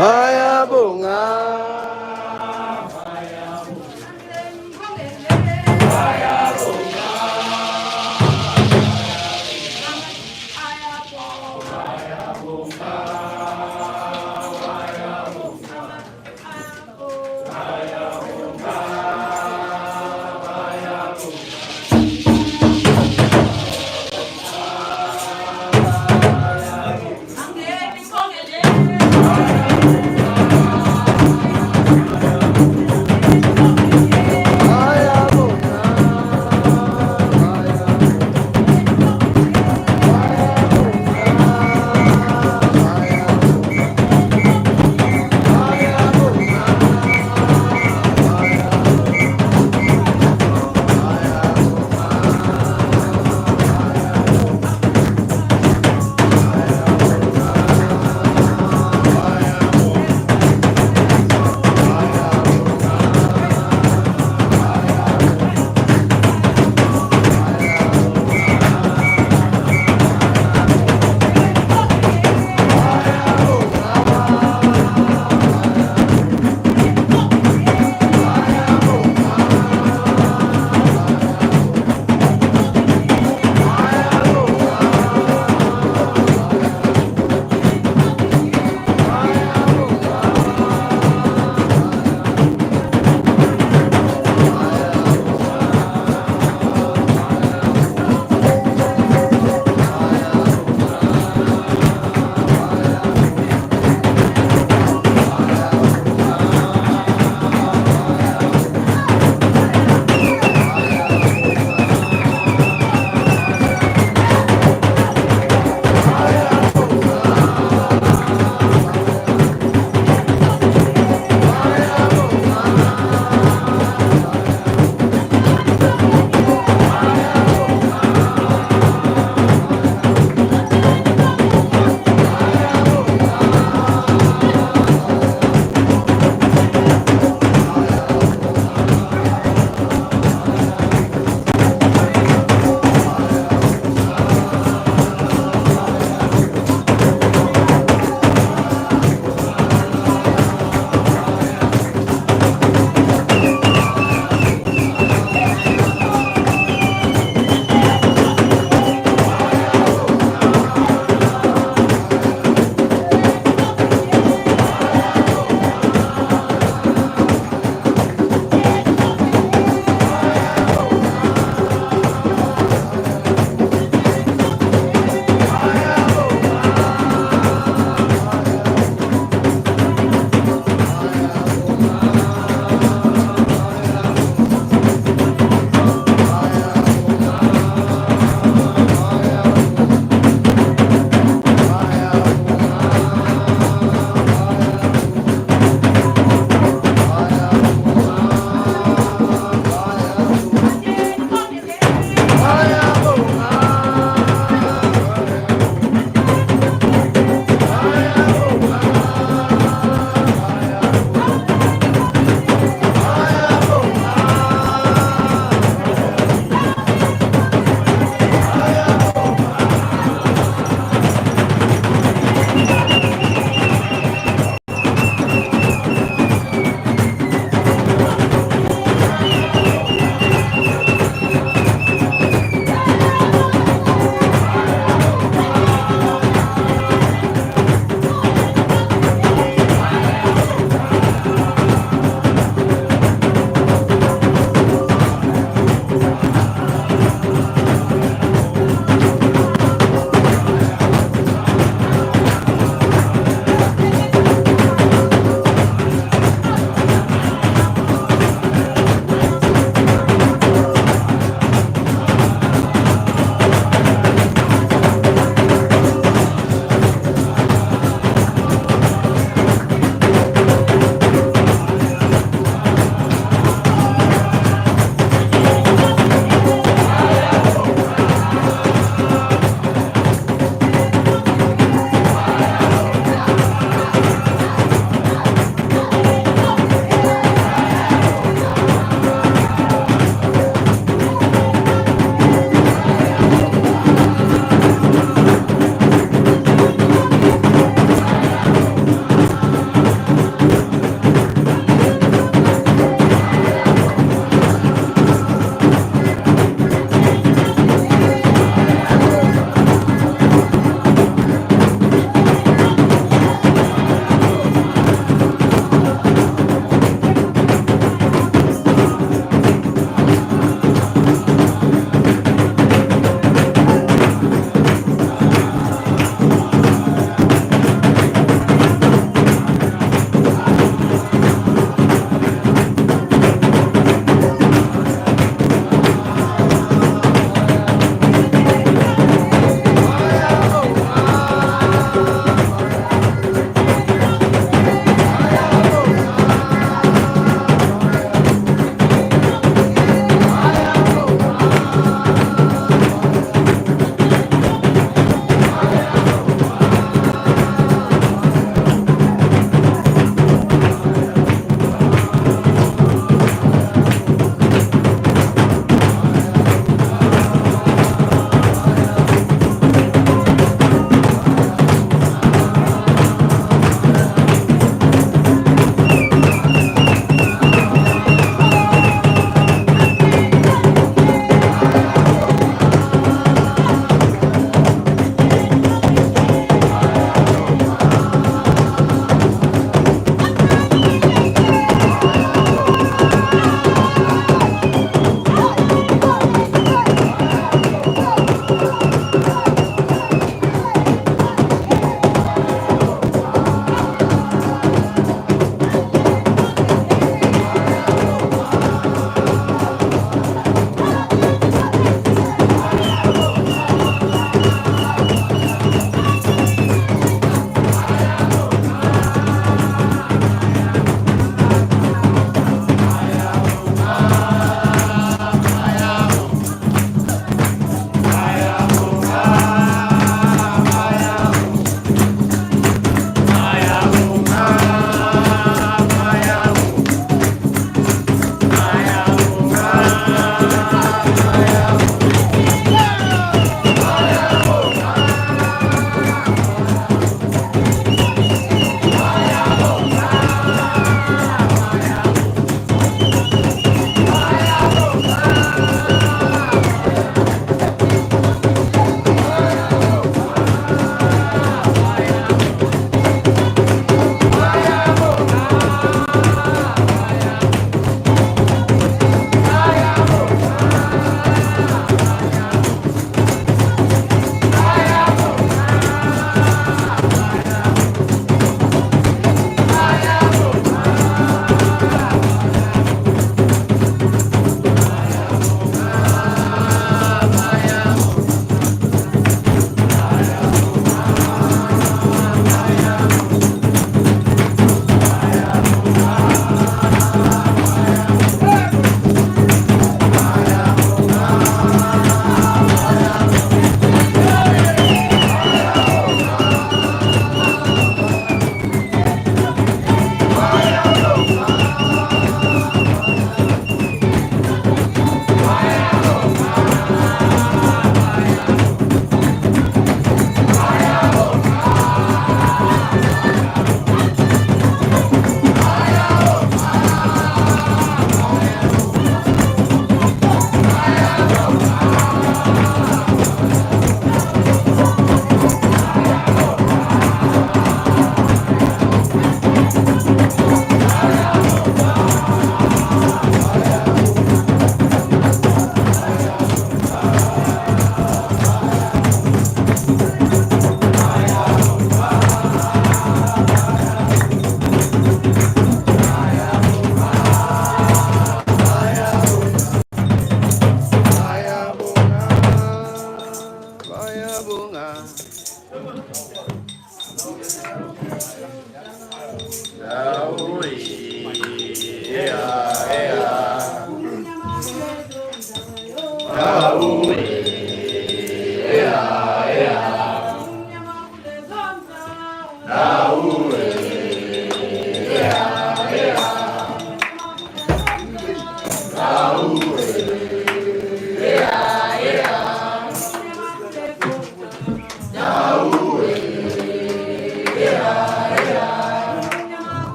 Haya bayabonga.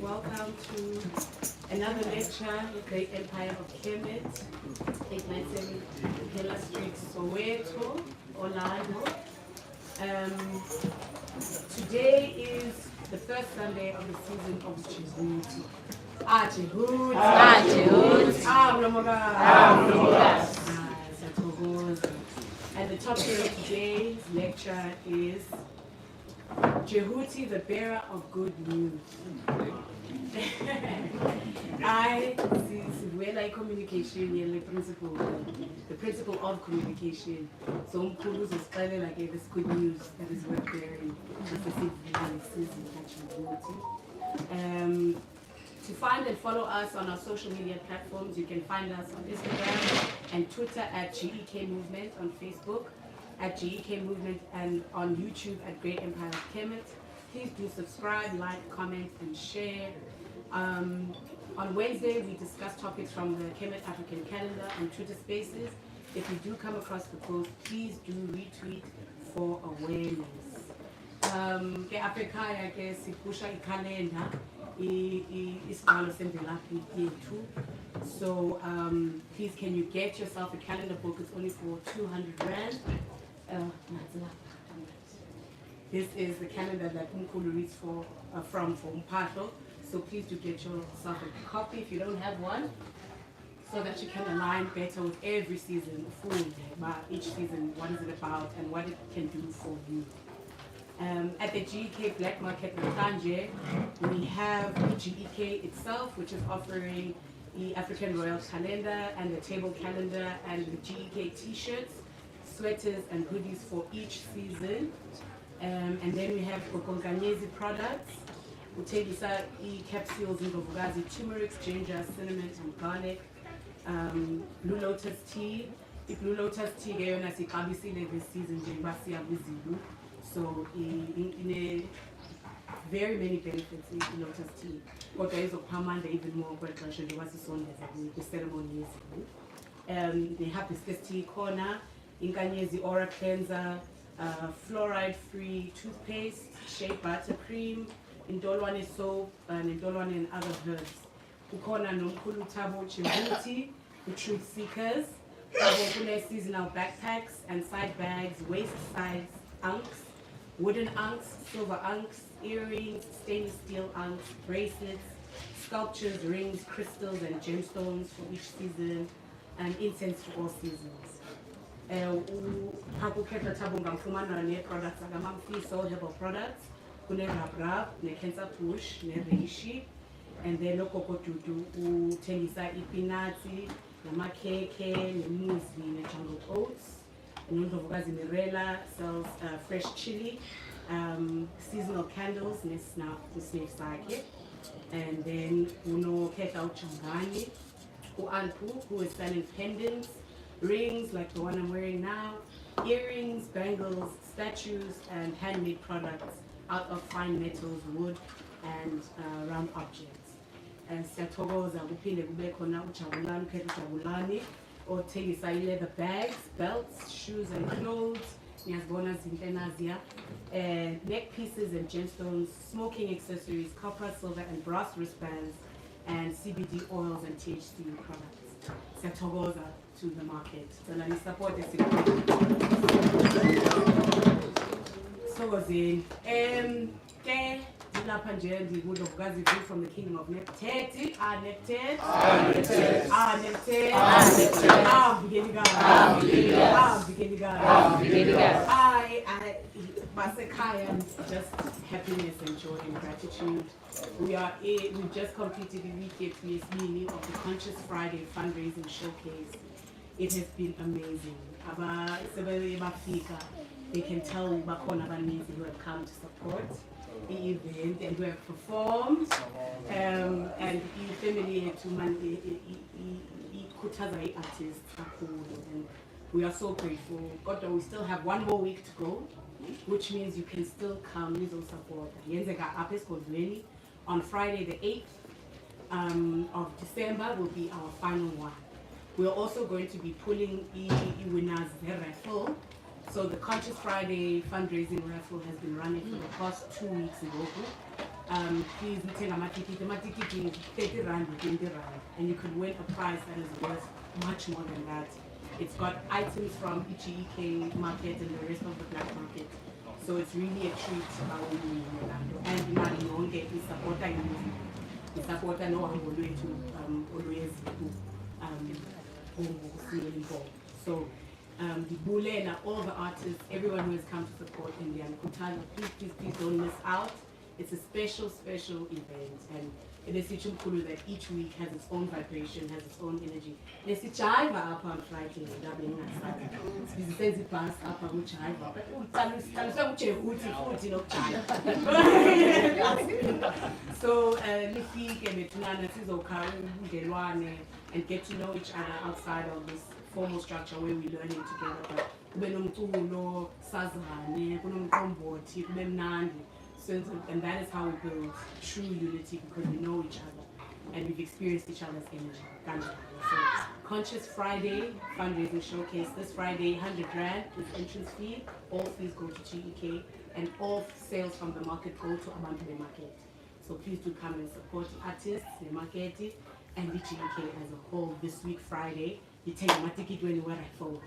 Welcome to another lecture, Great Empire of Kemet, 897 Kela Street, Soweto, Orlando. Today is the first Sunday of the season of Djehuti. And the topic of today's lecture is Djehuti, the bearer of good news. I see communication, the principle of communication. So Mkulu is spelling like this good news that is worth bearing. To find and follow us on our social media platforms, you can find us on Instagram and Twitter at GEK Movement, on Facebook at GEK Movement, and on YouTube at Great Empire of Kemet. Please do subscribe, like, comment, and share. On Wednesday, we discuss topics from the Kemet African calendar and Twitter Spaces. If you do come across the post, please do retweet for awareness. Ke Africa ke sipusha calendar isikalo semvelaphi yethu. So please, can you get yourself a calendar book? It's only for 200 rand. This is the calendar that Mkulu reads from Mpatho. So please do get yourself a copy if you don't have one, so that you can align better with every season, each season, what is it about and what it can do for you. At the GEK Black Market Mkanje, we have GEK itself, which is offering the African Royal Calendar and the Table Calendar and the GEK t-shirts, sweaters and hoodies for each season. And then we have Kokonkanyezi products. Utengisa capsules in Govugazi, turmeric, ginger, cinnamon, and garlic. Blue Lotus tea. The Blue Lotus tea gayona sikabisile this season jengibasiya kwiZulu. So in very many benefits in Lotus tea. Kodwa izokuphamanda even more kwexesha njengoba sisondeza kwi-ceremony yezulu. They have this tea corner, Inkanyezi Aura Cleanser, fluoride-free toothpaste, shea butter cream, Indolwane soap, and Indolwane and other herbs. Ukona nomkhulu Thabo Djehuti, the truth seekers. Kune seasonal backpacks and side bags, waist size ankhs, wooden ankhs, silver ankhs, earrings, stainless steel ankhs, bracelets, sculptures, rings, crystals, and gemstones for each season, and incense for all seasons. Hakukhetha Thabo ngamfumana ne-products akamamfiso herbal products. Kune-rab, ne-cancer push, ne-reishi, and then okokodudu uthengisa ipinatsi, namakhekhe, nemuzi, ne-jungle oats. Nondovukazi Mirela sells fresh chili, seasonal candles, nesnake sakhe. And then unokhetha uchangani, uAnpu, who is selling pendants, rings like the one I'm wearing now, earrings, bangles, statues, and handmade products out of fine metals, wood, and round objects. And siyathokoza kuphinde kube khona uJabulani, ukhetha uJabulani othengisa leather bags, belts, shoes, and clothes. Ngiyazibona zinhle naziya. Neck pieces and gemstones, smoking accessories, copper, silver, and brass wristbands, and CBD oils and THC products. Siyathokoza to the market. So let me support this. So lapha nje ndikulovukazi view from the kingdom of Nepteti. Nepteti. Basekhaya, just happiness and joy and gratitude. We just completed the week of the Conscious Friday fundraising showcase. It has been amazing. They can tell bakhona abaninzi who have come to support the event and who have performed. And family to man ikhuthaza artists kakhulu, and we are so grateful. God, we still have one more week to go, which means you can still come to support. On Friday the 8th of December will be our final one. We're also going to be pulling winners raffle. So the Conscious Friday fundraising raffle has been running for the past 2 weeks ago. Please take a ticket, 30 rand, 20 rand, and you could win a prize that is worth much more than that. It's got items from EK market and the rest of the black market. So it's really a treat and imali yonke isupporta music. Isupporta no hambo lwethu always so the Bulena, all the artists, everyone who has come to support Indian Kutana, please don't miss out. It's a special event, and it is such cool that each week has its own vibration, has its own energy. There's a chiva up on Friday, doubling outside. This is a pass up on chiva. So, and get to know each other outside of this formal structure where we're learning together. And that is how we build true unity, because we know each other and we've experienced each other's energy. So, Conscious Friday fundraising showcase this Friday, 100 rand is entrance fee. All fees go to GEK, and all sales from the market go to Abantu Market. So please do come and support the artists, the market, and the GEK as a whole this week Friday. You take my ticket when you wear raffle.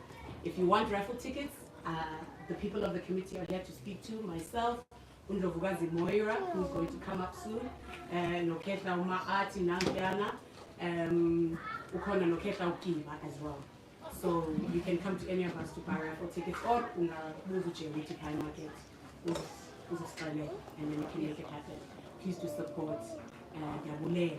If you want raffle tickets, the people of the committee are here to speak to. Myself, Undlovukazi Moira, who's going to come up soon, Noketla Uma Ati Nangiana, Ukona Noketla Ukimba as well. So you can come to any of us to buy raffle tickets, or move to Djehuti High Market, who's Australia, and then you can make it happen. Please do support Yabule.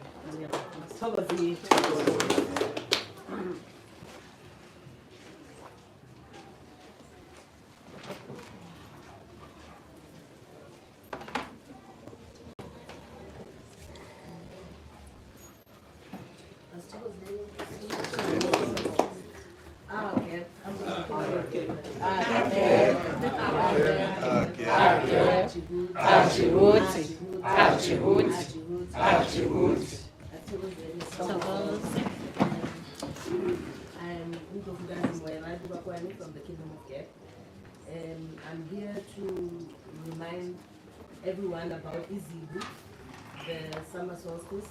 From the Kingdom of God. I'm here to remind everyone about Izibu, the summer solstice,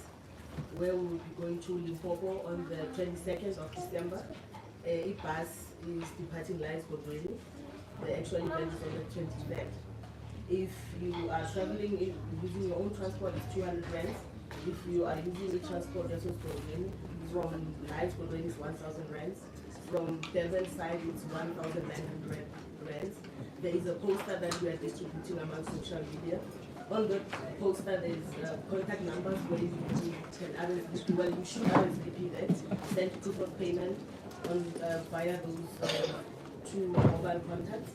where we will be going to Limpopo on the 22nd of December. A bus is departing Lions Godwini. The actual event is on the 23rd. If you are traveling using your own transport, it's 200 rand. If you are using a transport just from Lions Godwini, it's 1,000 rand. From Devon side, it's 1,900 rands. There is a poster that we are distributing among social media. On the poster, there's contact numbers where you can you should RSVP that, send proof of payment on via those two mobile contacts.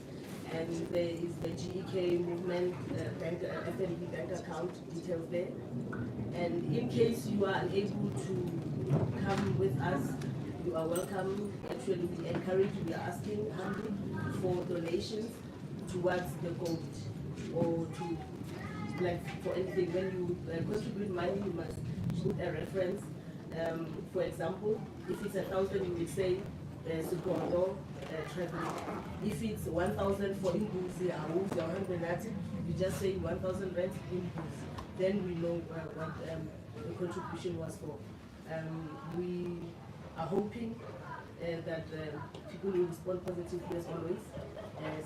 And there is the GEK movement FNB bank account details there. And in case you are unable to come with us, you are welcome. Actually, we encourage, we are asking humbly for donations towards the goat, or to, like, for anything. When you contribute money, you must put a reference. For example, if it's 1,000, you will say Supondo traveling. If it's 1,000 for Imbuzi, you just say 1,000 rent Imbuzi. Then we know what the contribution was for. We are hoping that people will respond positively as always.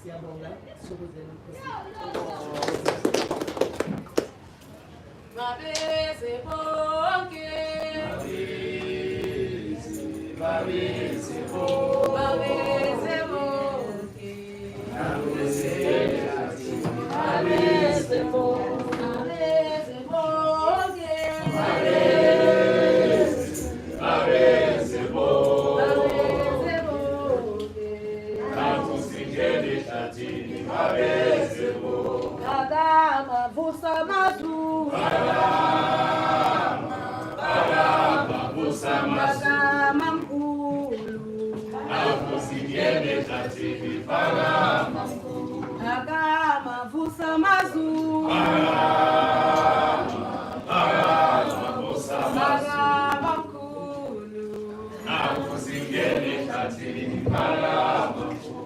Siyabonga, sokozeni Babeze bonke, babeze bonke, babeze bonke, babeze bonke. Babeze bonke, ehlathini babezebo. Agama vusa mazu. Agama vusa mazu. Agama mkulu. Akusingene ehlathini agama mkulu. Agama vusa mazu. Agama vusa mazu. Agama mkulu. Akusingene ehlathini agama mkulu.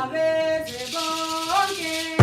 Abeze bonke.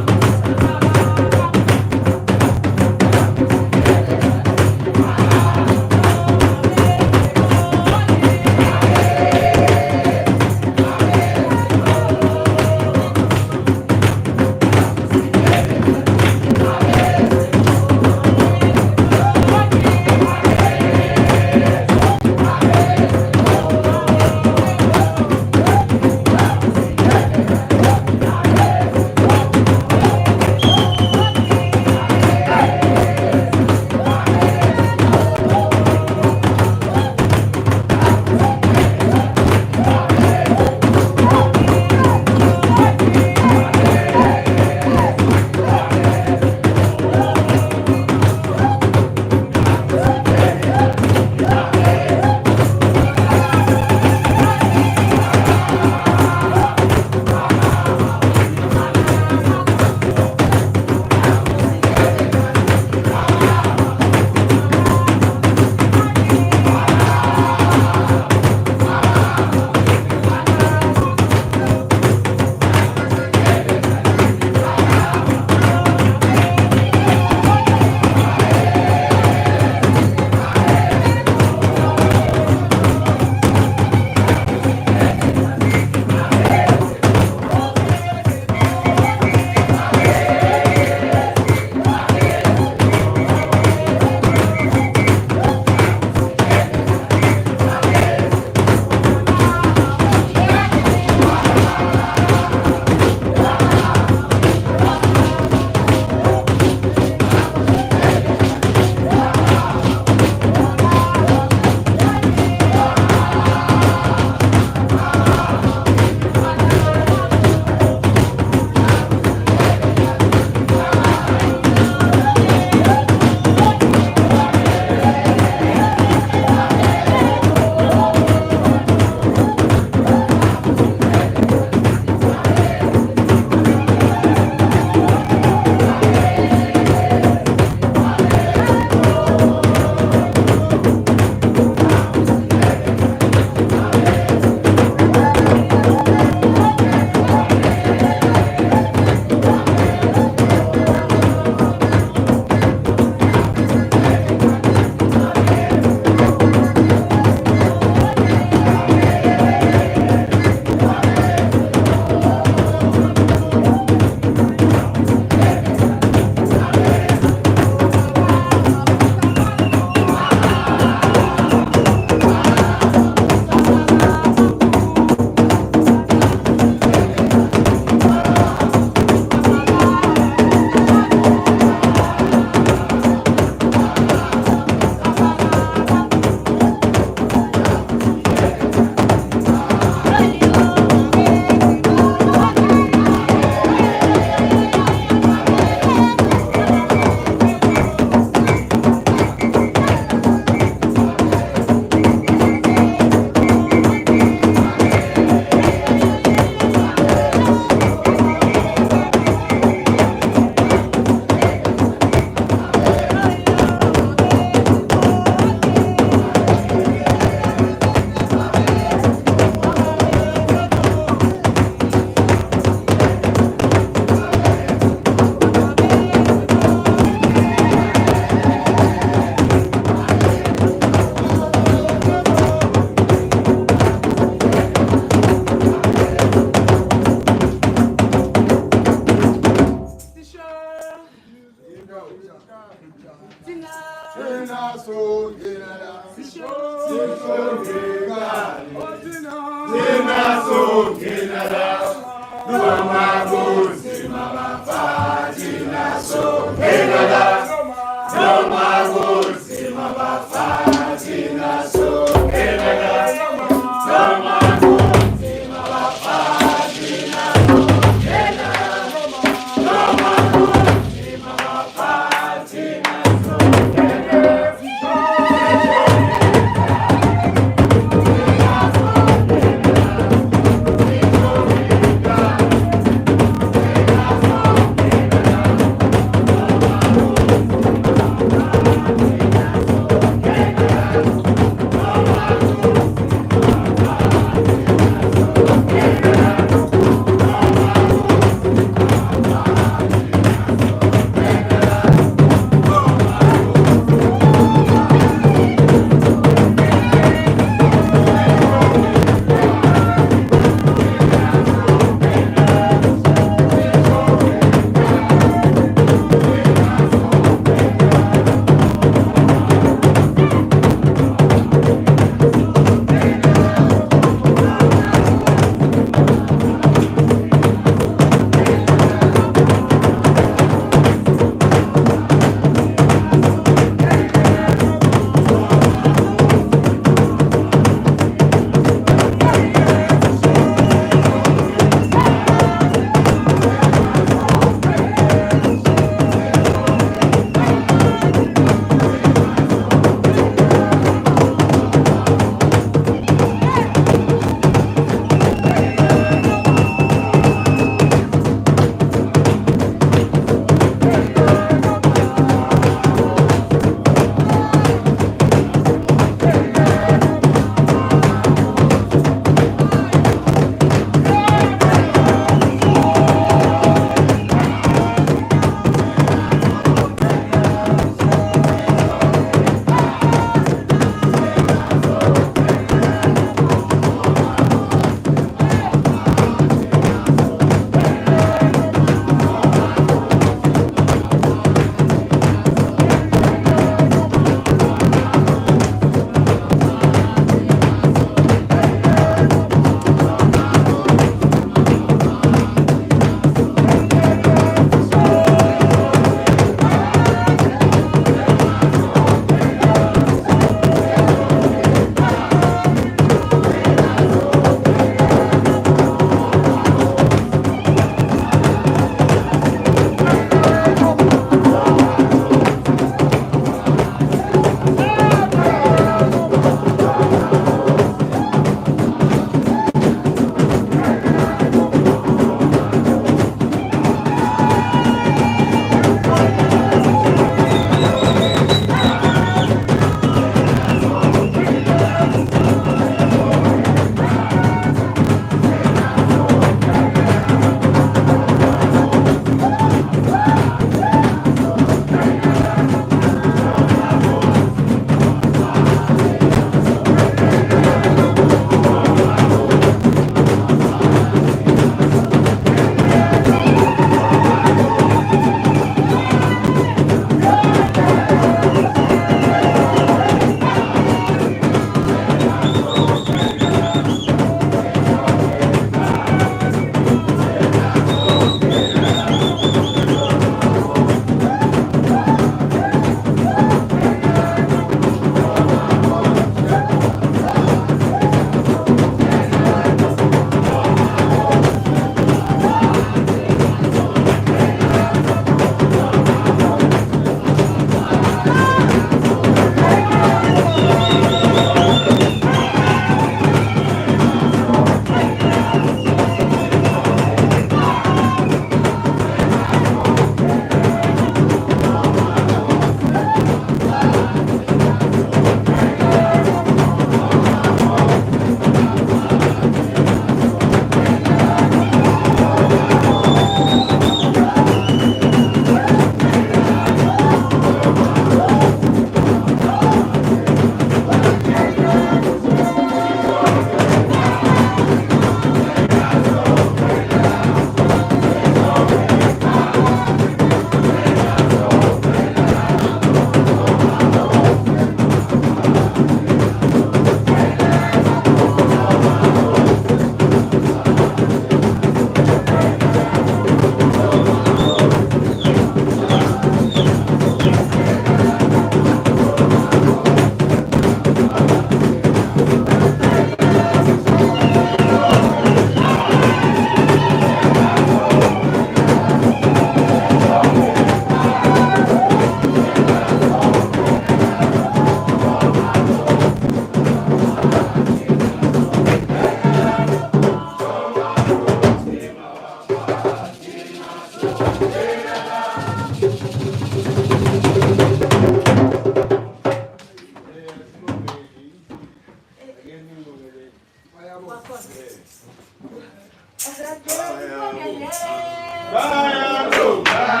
Ayabonga.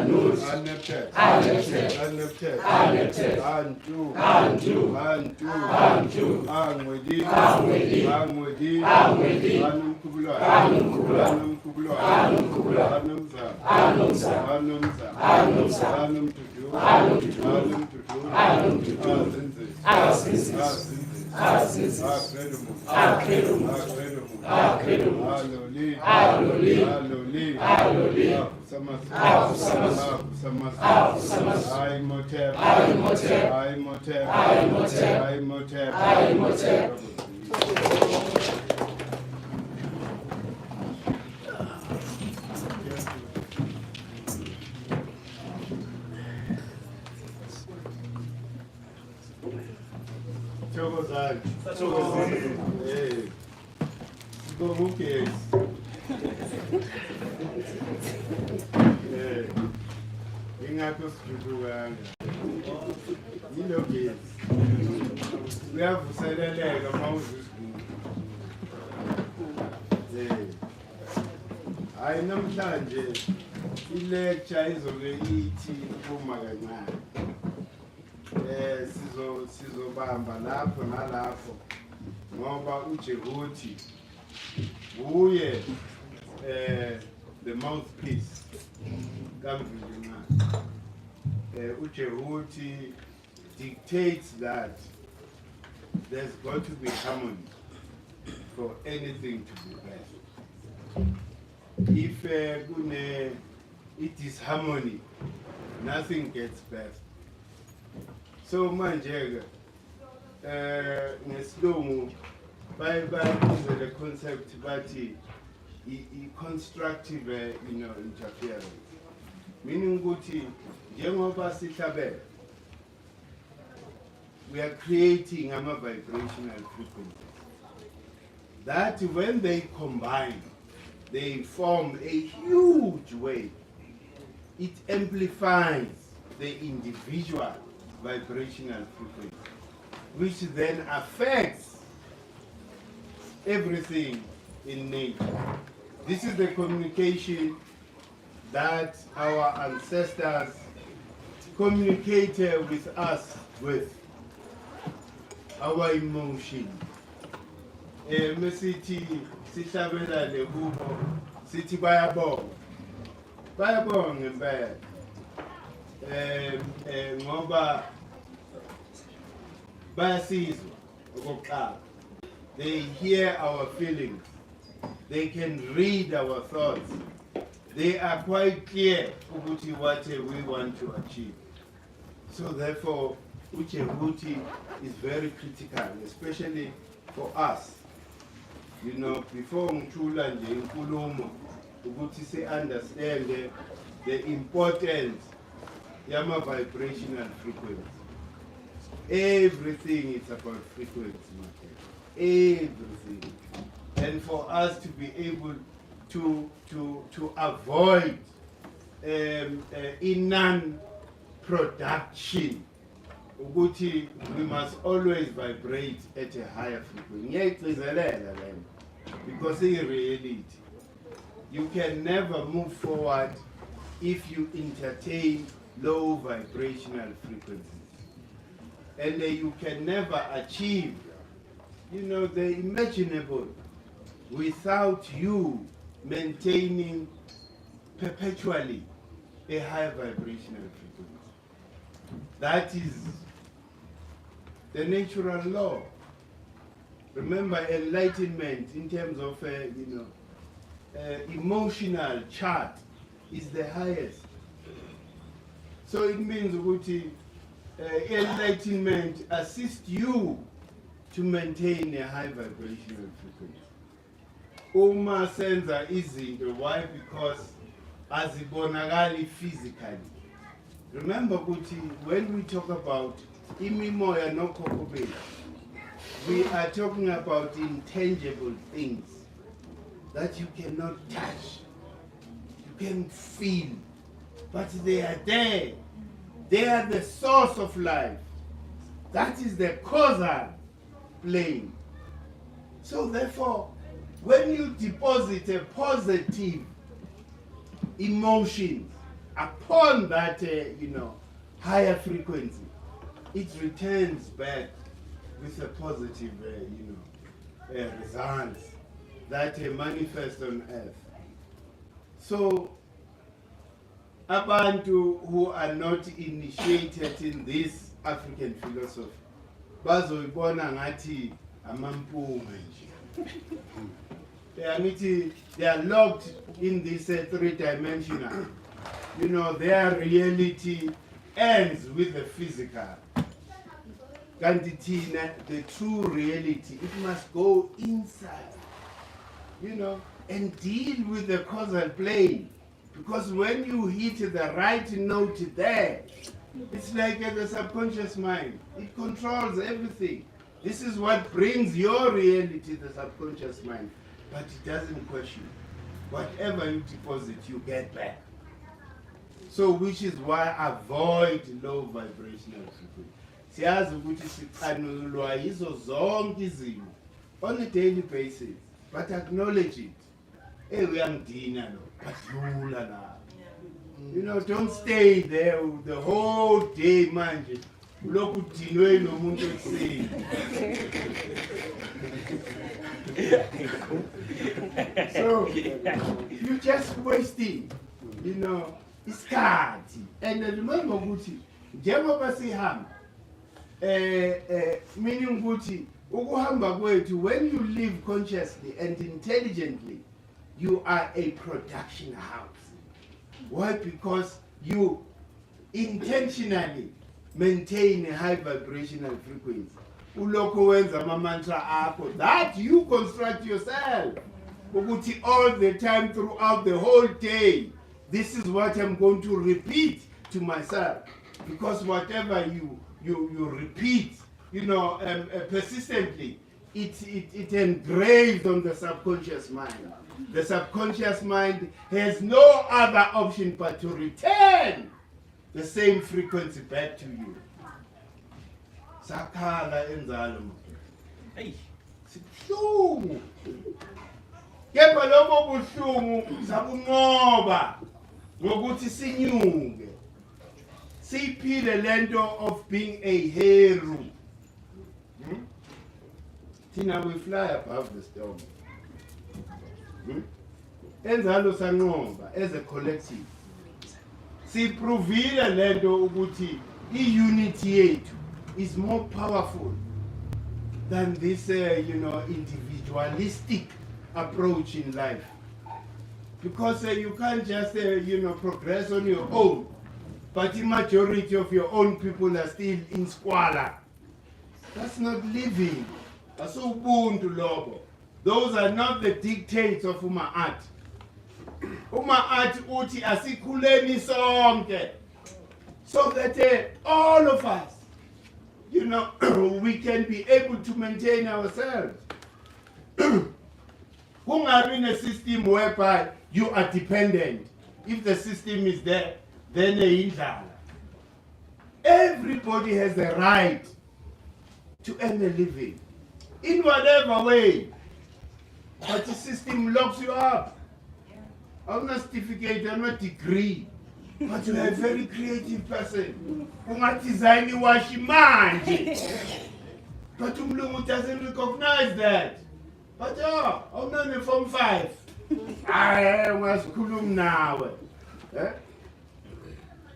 Anut, Aneptet, Aneptet, Aneptet, Aneptet, Antu, Antu, Antu, Antu, Angwedi, Angwedi, Angwedi, Angwedi, Anumkubulwa, Anumkubulwa, Anumkubulwa, Anumkubulwa, Anumza, Anumza, Anumza, Anumza, Anumtutu, Anumtutu, Anumtutu, Anumtutu, Azinze, Azizi, Azinze, Azizi, Akredumu, Akredumu, Akredumu, Akredumu, Aloli, Aloli, Aloli, Aloli, Akusamasa, Akusamasa, Akusamasa, Akusamasa, Imhotep, Imhotep, Imhotep, Imhotep, Imhotep, Imhotep. Thokozani. Thokozani. Eh. Sibonga ugesi. Ingakho sijulukanga. Yilo gesi. Uyavuseleleka uma uzisibuka. Hayi namhlanje i-lecture izobe ithi uma kancane. Sizobamba lapho nalapho ngoba uJehuti uye the mouthpiece kaMvindingane. uJehuti dictates that there's got to be harmony for anything to be best. If it is harmony, nothing gets best. So manje ngesilungu bayibiza le concept bathi i-constructive interference, meaning ukuthi njengoba sihlabela we are creating ama-vibrational frequencies that when they combine they form a huge wave. It amplifies the individual vibrational frequency, which then affects everything in nature. This is the communication that our ancestors communicated with us with, our emotion. Mesithi sihlabela lehubo sithi bayabonga ngempela ngoba bayasizwa okokuqala. They hear our feelings, they can read our thoughts, they are quite clear ukuthi what we want to achieve. So therefore uJehuti is very critical, especially for us. You know, before ngithula nje inkulumo ukuthi se understand the importance yama vibrational frequency. Everything is about frequency, everything. And for us to be able to avoid non-production, ukuthi we must always vibrate at a higher frequency. Because in reality, you can never move forward if you entertain low vibrational frequencies. And you can never achieve, the imaginable without you maintaining perpetually a high vibrational frequency. That is the natural law. Remember, enlightenment in terms of emotional chart is the highest. So it means that enlightenment assists you to maintain a high vibrational frequency. Uma senza izinto, why? Because azibonakali physically. Remember ukuthi when we talk about imimoya nokhokho bethu, we are talking about intangible things that you cannot touch, you can feel, but they are there. They are the source of life. That is the causal plane. So therefore, when you deposit a positive emotion upon that, higher frequency, it returns back with a positive, results that manifest on earth. So, abantu who are not initiated in this African philosophy, bazoyibona ngathi amampunga nje. They are locked in this three-dimensional. Their reality ends with the physical. Kanti the true reality, it must go inside, and deal with the causal plane. Because when you hit the right note there, it's like the subconscious mind. It controls everything. This is what brings your reality, the subconscious mind. But it doesn't question. Whatever you deposit, you get back. So, which is why avoid low vibrational frequency. Siyazi ukuthi sichanulwa yizo zonke izimo on a daily basis, but acknowledge it. Hey, uyangidina lo, badlula la. Don't stay there the whole day manje. Ulokhu udinwe nomuntu ekuseni. So you just wasting, isikhathi. And remember ukuthi njengoba sihamba meaning ukuthi ukuhamba kwethu, when you live consciously and intelligently, you are a production house. Why? Because you intentionally maintain a high vibrational frequency. Ulokho wenza ama-mantra akho that you construct yourself. Ukuthi all the time throughout the whole day, this is what I'm going to repeat to myself. Because whatever you repeat, persistently, it engraved on the subconscious mind. The subconscious mind has no other option but to return the same frequency back to you. Sakhala enzalo. Hey, sibuhlungu. Kepha lobo buhlungu sabunqoba ngokuthi sinyuke. Siphile lento of being a hero. Tina, we fly above the storm. Enzalo sanqoba as a collective. Siprovile lento ukuthi i-unity yethu is more powerful than this, individualistic approach in life. Because you can't just, progress on your own. But the majority of your own people are still in squalor. That's not living. That's ubuntu lobo. Those are not the dictates of Uma-Art. Uma-Art uti asikuleni sonke. So that all of us, we can be able to maintain ourselves. Kungabi in a system whereby you are dependent. If the system is there, then everybody has the right to earn a living in whatever way. But the system locks you up. I'm not certificate, I'm not degree. But you are a very creative person. Ungadesign manje. But umlungu doesn't recognize that. But I'm not in Form 5. I was kulum now.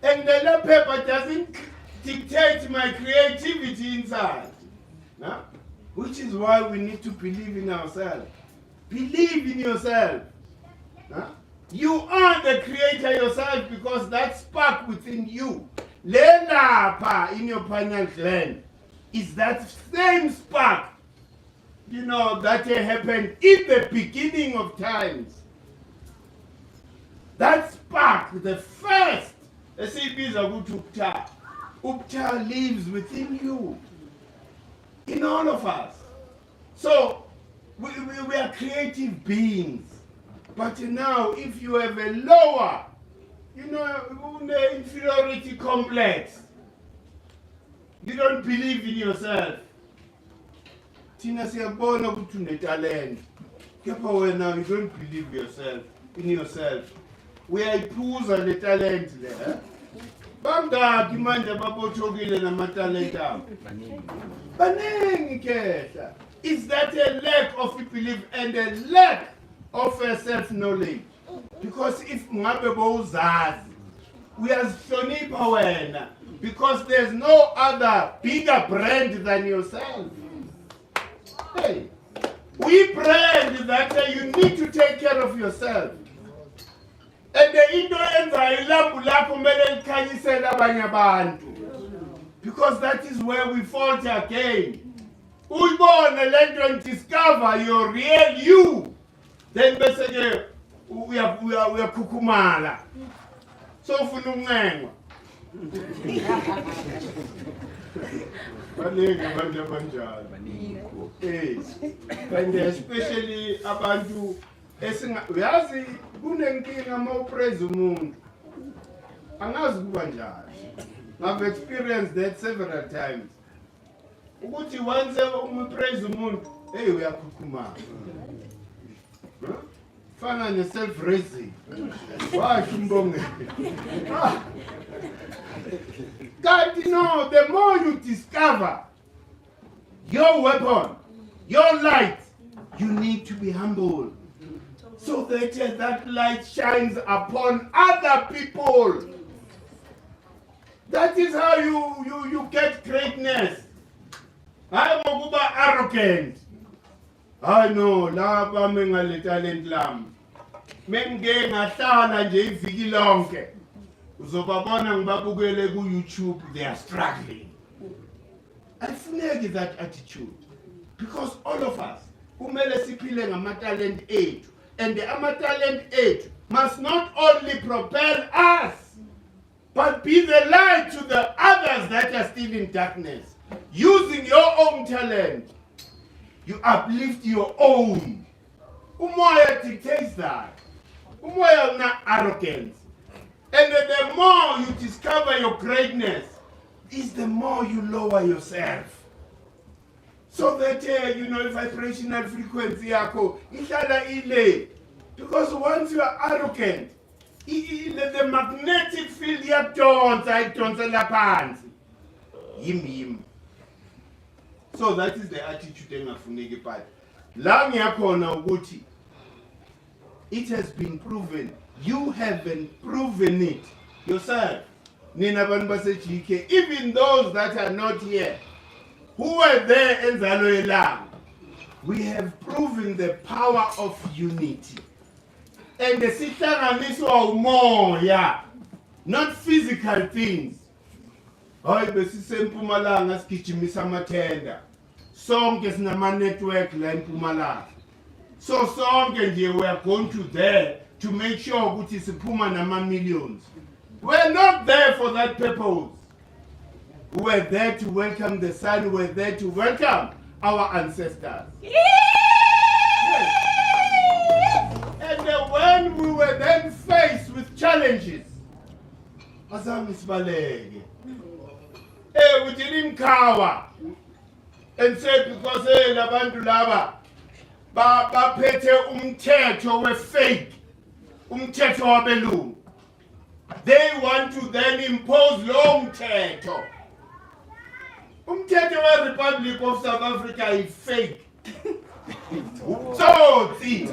And the law paper doesn't dictate my creativity inside. Which is why we need to believe in ourselves. Believe in yourself. You are the creator yourself, because that spark within you, Lelapa in your pineal gland, is that same spark, that happened in the beginning of times. That spark, the first, Upta lives within you, in all of us. So, we are creative beings. But now, if you have a lower, inferiority complex, you don't believe in yourself. Tina siyabona ukuthi unetalent. Kepha wena you don't believe in yourself. uyayiphuza le talent le. Bangaki manje ababothokile namatalent abo? Baningi kehla. Is that a lack of belief and a lack of self-knowledge? Because if ngabe bowuzazi, uyazihlonipha wena, because there's no other bigger brand than yourself. Hey, we brand that you need to take care of yourself. And the into enza ilambu lakho kumele likhanyisele abanye abantu. Because that is where we falter again. Uyibone lento and discover your real you. Then bese ke uyakhukhumala. So ufuna ukuncenga. Baningi abantu abanjalo. Yes. And especially abantu uyazi kunenkinga mawupraise umuntu. Angazi kuba njalo. I've experienced that several times. Ukuthi once praise umuntu, hey uyakhukhumala. Fana ne self-raising. Washo umbonge. God, you know, the more you discover your weapon, your light, you need to be humble. So that that light shines upon other people. That is how you get greatness. I am arrogant. I know, laba mengale talent lam. Menge ngahlala nje iviki lonke. Uzobabona ngibabukele ku YouTube, they are struggling. Ayifuneki that attitude. Because all of us kumele siphile ngamatalent ethu. And the amatalent ethu must not only propel us, but be the light to the others that are still in darkness. Using your own talent, you uplift your own. Umoya dictates that. Umoya is not arrogance. And the more you discover your greatness, is the more you lower yourself. So that, vibrational frequency yako, ihlala ile. Because once you are arrogant, the magnetic field yadonsa phansi. Yim. So that is the attitude engafuneki part. La ngiyakhona ukuthi it has been proven. You haven't proven it yourself. Nina abantu base-GK, even those that are not here, who were there enzalo yelanga, we have proven the power of unity. And the sihlanganiswa umoya, not physical things. Hayi besisempumalanga sigijimisa amathenda. Sonke sinama network la eMpumalanga. So sonke nje we are going to there to make sure ukuthi siphuma nama millions. We're not there for that purpose. We're there to welcome the sun. We're there to welcome our ancestors. Yes. And when we were then faced with challenges, azami sibaleke. We didn't cower and say because labantu laba baphethe umthetho we-fake, umthetho wabelungu. They want to then impose lo mthetho. Umthetho we-Republic of South Africa is fake. So it's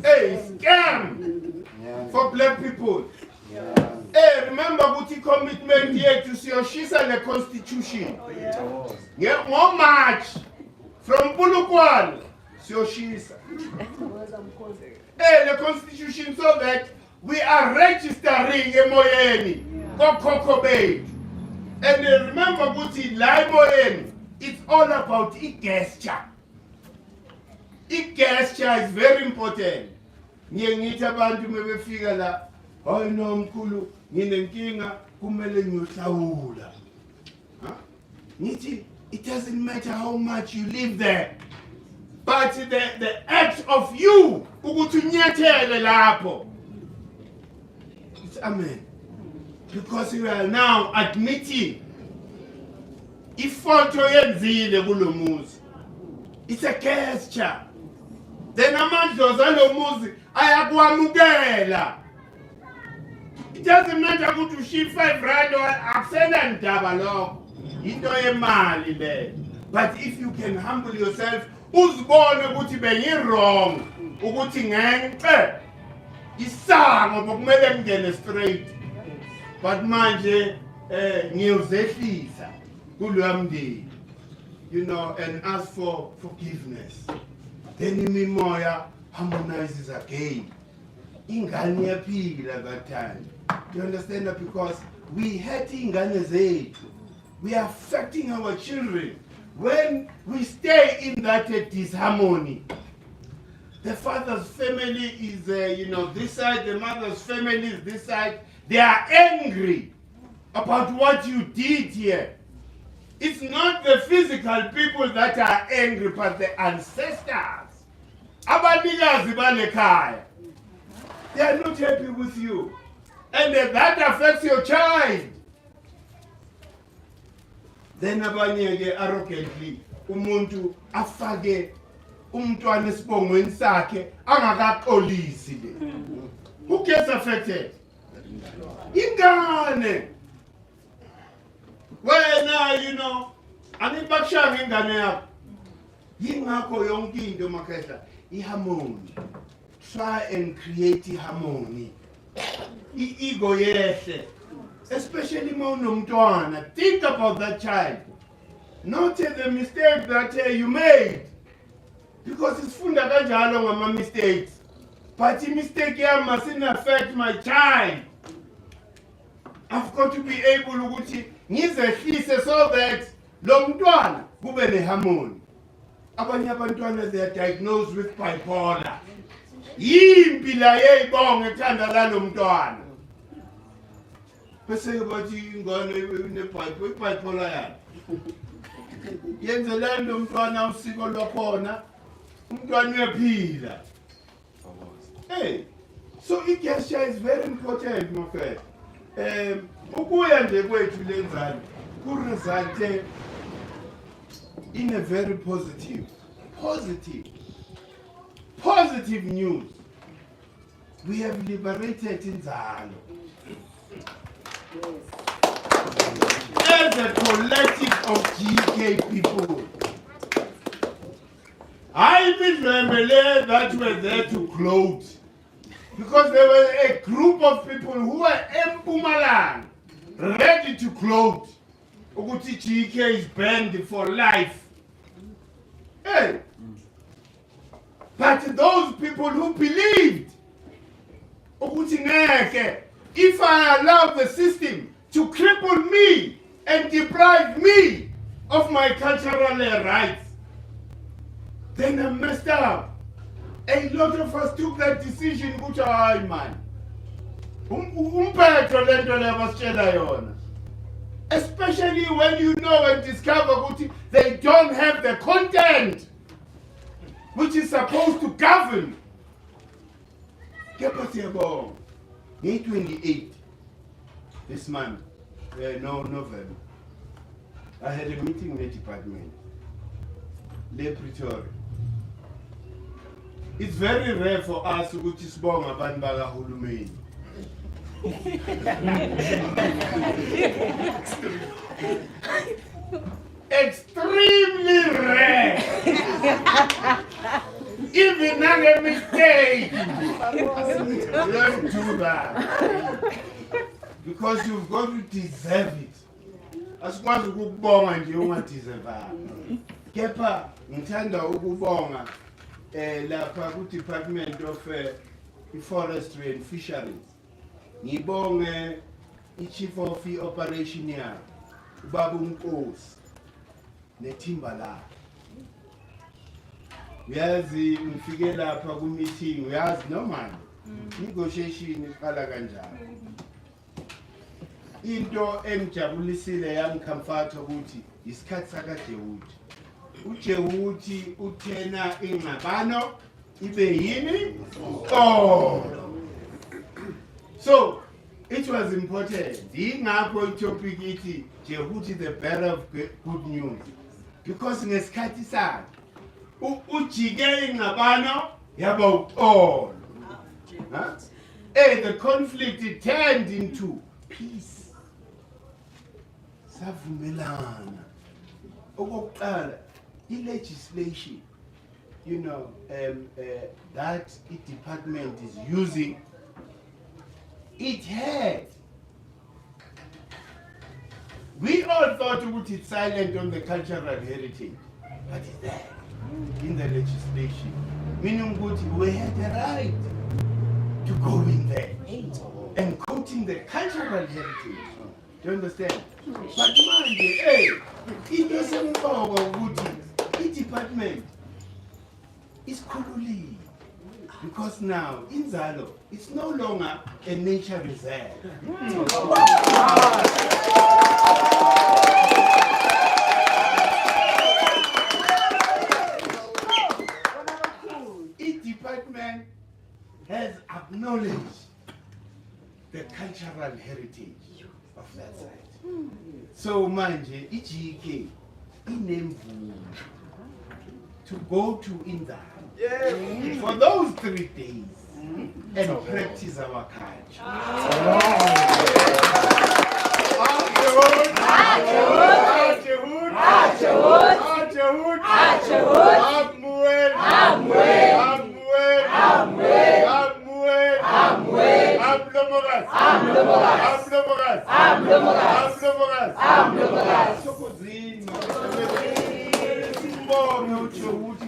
a scam for black people. Remember ukuthi commitment yethu siyoshisa le constitution. Ngo March from Polokwane siyoshisa. The constitution so that we are registering emoyeni kokhokho bethu. And remember ukuthi la emoyeni, it's all about i-gesture. I-gesture is very important. Ngithi abantu mebefika la, hayi no mkhulu, nginenkinga kumele ngiyohlawula. Ngithi it doesn't matter how much you live there. But the act of you ukuthi unyathele lapho. It's amen. Because we are now admitting ifoto yenzile kulomuzi. It's a gesture. Then amadlozi alomuzi ayakwamukela doesn't matter ukuthi uship 5 rand or akusena ndaba lokho. Into yemali le. But if you can humble yourself, uzibone ukuthi bengi-wrong, ukuthi ngence isango bokumele ngene straight. But manje ngiyozehlisa kuloya mndeni. You know, and ask for forgiveness. Then imimoya harmonizes again. Ingane yaphila that time. You understand that? Because we hurt ingane zethu. We are affecting our children. When we stay in that disharmony, the father's family is, this side, the mother's family is this side. They are angry about what you did here. It's not the physical people that are angry, but the ancestors. Abanikazi balekhaya. They are not happy with you. And that affects your child. Then abanye arrogantly umuntu afake umntwana esibongweni sakhe angakaxolisi le. Who gets affected? Ingane. Wena, anibakshanga ingane yakho. Yingakho yonke into makhetha iharmony. Try and create harmony. Ego yehle. Especially unomntwana. Think about that child. Not the mistake that you made. Because it's funda kanjalo ngama mistakes. But the mistake here mustn't affect my child. I've got to be able ukuthi ngizehlise so that lo mntwana kube neharmony. Abanye abantwana they are diagnosed with bipolar. Yimpi la yeyibonga ethanda lalo mntwana. Bese bathi ingane bipolar yakhe. Yenzela lo mntwana usiko lwakhona. Umntwana uyaphila. Hey, so i-gesture is very important, my friend. Ukuya nje kwethu lenzani kuresulte in a very positive news. We have liberated inzalo. As a collective of GK people. I believe that were there to clothe. Because there were a group of people who were in Mpumalanga ready to clothe. Ukuthi GK is banned for life. Hey. But those people who believed, ukuthi ngeke, if I allow the system to cripple me and deprive me of my cultural rights, then I messed up. A lot of us took that decision, ukuthi hayi man. Umpetho lento lebasitshela yona. Especially when you know and discover ukuthi they don't have the content which is supposed to govern. Kepha siyabonga. May 28 this month, November, I had a meeting in the department, Le Pretoria. It's very rare for us to sibonga abantu bakahulumeni. Extremely rare. Even a mistake. Don't do that. Because you've got to deserve it. Asikwazi ukubonga nje ungadeserve. Kepha ngithanda ukubonga lapha ku Department of Forestry and Fisheries. Ngibonge i-Chief of Operation yakhe, ubaba uNkosi nethimba lakhe. Uyazi ngifike lapha ku meeting, uyazi noma negotiation iqala kanjani. Into engijabulisile yangicomforta ukuthi isikhathi sakaDjehuti. uJehuti uthena ingxabano ibe yini? Oh. So it was important. Ingakho itopic ithi Djehuti the bearer of good news. Because ngesikhathi sakhe ujike ingxabano yaba uxolo. the conflict turned into peace. Savumelana. Okokuqala, legislation, you know, that department is using, it had. We all thought it's silent on the cultural heritage, but it's there in the legislation. Meaning we had the right to go in there and quoting the cultural heritage. Do you understand? But manje, into sempoka ukuthi department is khululile, because now inzalo it's no longer a nature reserve. Each department has acknowledged the cultural heritage of that site. So manje, iGK inemvumo to go to Indaba for those 3 days and practice our culture.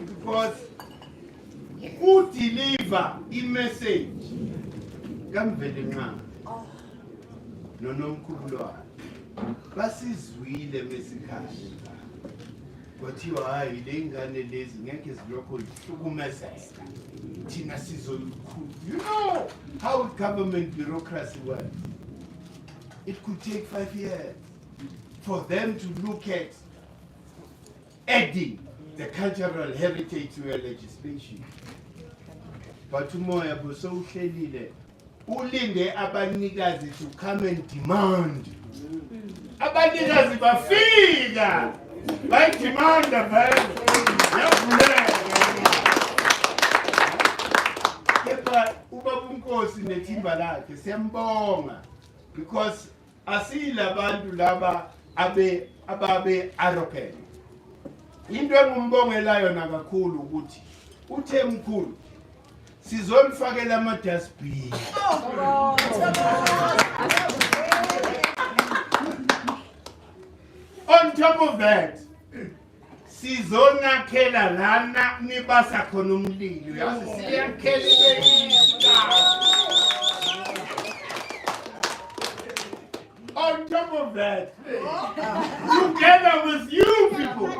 Because who deliver a message? Kamvele nqa nonomkhululwana basizwile mesikhaya kwathiwa hayi le ngane lezi ngeke zilokho zihlukumezeka thina sizoyikhulu. You know how government bureaucracy works. It could take 5 years for them to look at adding the cultural heritage to a legislation. But umoya busowuhlelile ulinde abanikazi to come and demand. Abanikazi bafika bayidemanda vele yavuleka. Kepha ubaba uNkosi nethimba lakhe siyambonga, because asila abantu laba ababe arrogant. Into engumbongelayo nakakhulu ukuthi uthe mkhulu sizomfakela ama-dustbin. On top of that, sizonakhela lana nibasa khona umlilo. Yazi siyakhela ibe on top of that, together with you people,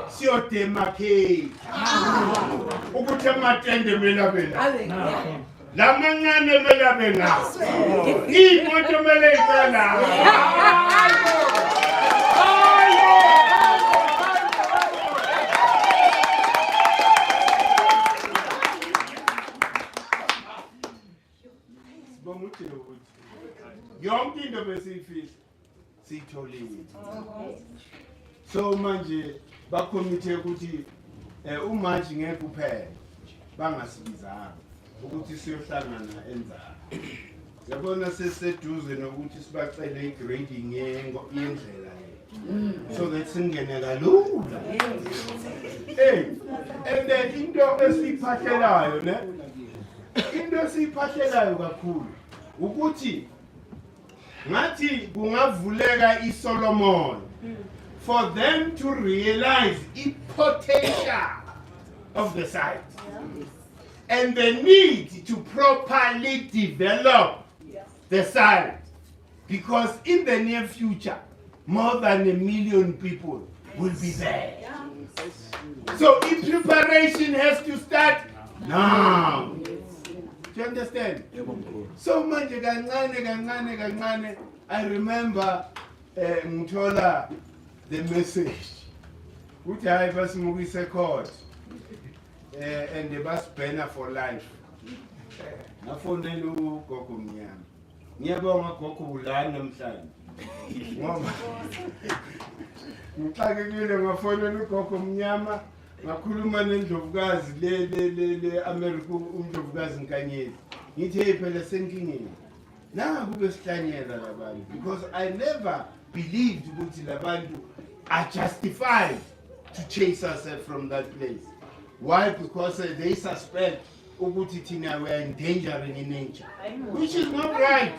siyodemarcate ukuthi amatende melabela lamancane melabela imoto mele iqala. Yonke into besiyifisa siyitholile. So manje bakomithe ukuthi uMaji ngeke uphele bangasibizanga ukuthi siyohlangana enzalo. Yabona sesiseduze nokuthi sibacele igrading yendlela so that singene kalula. And then into esiphahlelayo ne into esiphahlelayo kakhulu ukuthi ngathi kungavuleka iSolomon for them to realize the potential of the site and the need to properly develop the site, because in the near future more than 1 million people will be there. So the preparation has to start now. Do you understand? So manje kancane I remember ngithola the message ukuthi hayi basimukise court and they bus banner for life. Ngafonela ugogo mnyama. Ngiyabonga gogo ulana namhlanje. Ngoba ngixakekile ngafonela ugogo mnyama ngakhuluma nendlovukazi le America, uMdlovukazi Nkanyezi ngithi hey phela senkingeni nangu besihlanyela labantu because I never believed ukuthi labantu are justified to chase us from that place. Why? Because they suspect ukuthi thina we are endangering in nature, which is not right.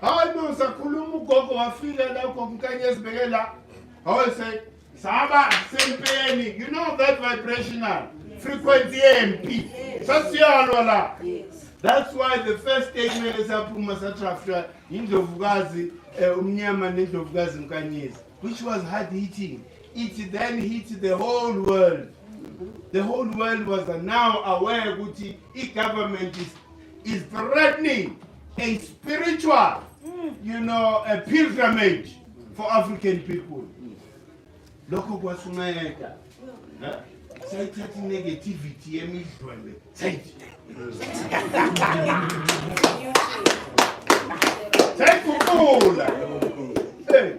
Hayi no sakhuluma ugogo wafika la ugonkanyezi bekela hayi say saba sempeni, you know that vibrational frequency MP sasiyalwa la. That's why the first statement esaphuma satrafta indlovukazi umnyama nendlovukazi mkanyezi, which was hard hitting. It then hit the whole world. The whole world was now aware that the government is threatening a spiritual, a pilgrimage for African people. Loko kwasunayeka. Sayithatha negativity emidlwane. Sayikukula. Hey.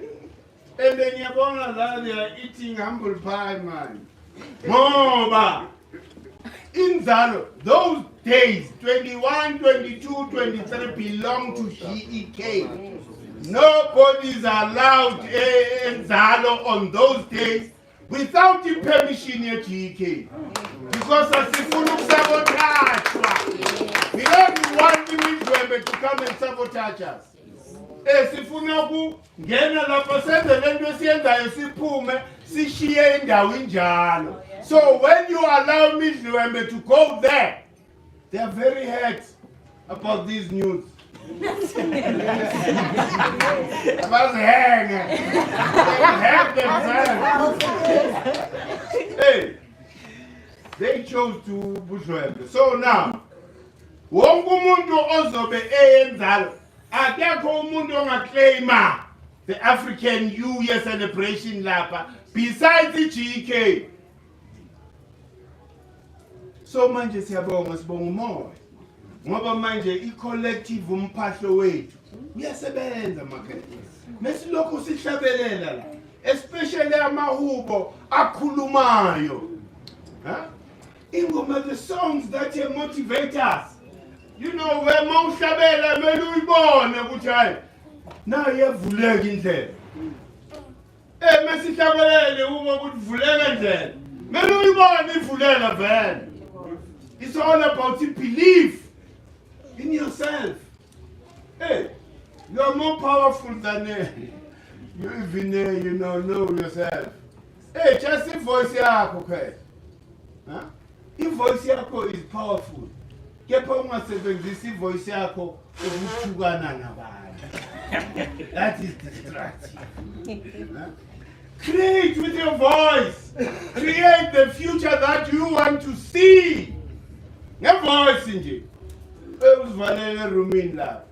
And then yabona la they are eating humble pie, man. Moba. Inzalo, those days, 21, 22, 23 belong to GEK. Nobody is allowed Inzalo on those days without the permission of GEK. Because asifuna sabotage. We don't want the Midway to come and sabotage us. Sifuna ukungena lapha senze lento esiyenzayo siphume sishiye indawo injalo. So when you allow Midway to go there, they are very hurt about this news. Hey, they chose to Bushweb. So now, wonke umuntu ozobe eyenzalo akekho umuntu ongaclaima the African New Year celebration lapha besides the GK. So manje siyabonga sibonga umoya ngoba manje i-collective umphahlo wethu uyasebenza makhaya mesilokhu sihlabelela la, especially amahubo akhulumayo, ingoma, the songs that motivate us. You know, where mawuhlabela mele uyibone ukuthi hayi na yevuleka indlela. Mesihlabelele uma ukuthi vuleka indlela mele uyibone ivulela vele. It's all about the belief in yourself. Hey, you are more powerful than you even know yourself. Hey, just the voice yakho, okay? Your voice yakho is powerful. Kepha ungasebenzisa ivoice yakho ukuthukana nabantu. That is destructive. Create with your voice. Create the future that you want to see. Ngevoice nje. Uzivalele roomini lapha.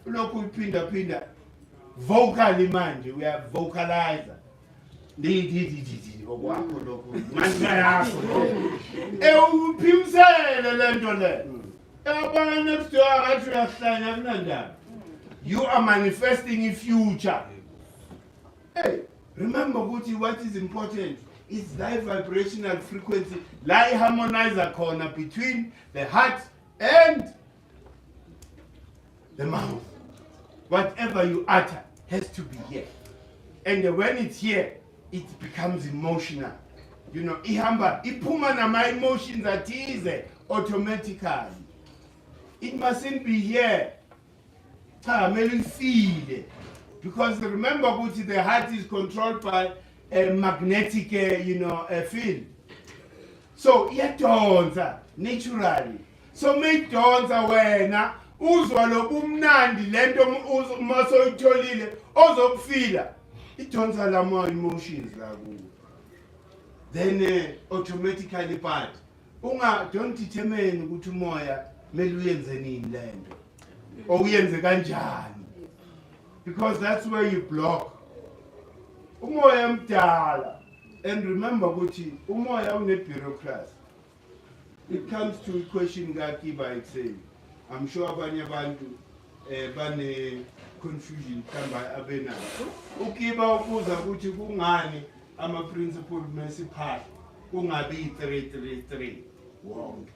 Lokhu uphinda vocally manje we are vocalizer. Ndi okwakho lokho. Manje yakho. Uphimsele lento le. You are manifesting a future. Hey, remember what is important is thy vibrational frequency, thy harmonizer corner between the heart and the mouth. Whatever you utter has to be here. And when it's here, it becomes emotional. Ihamba, iphuma nama emotions that is automatically. It mustn't be here. Feel. Because remember, the heart is controlled by a magnetic, field. So iyadonsa naturally. So make donsa wena uzwa lobumnandi lento masoyitholile ozokufila. Idonsa lama emotions la kuwe. Then automatically part. Don't determine ukuthi umoya mele uyenze nini lento or uyenze kanjani, because that's where you block umoya mdala. And remember ukuthi umoya une bureaucracy. It comes to a question ngakiba exam. I'm sure abanye abantu bane confusion kamba abena ukiba ukuza ukuthi kungani ama principle mesiphatha kungabi 333 wonke.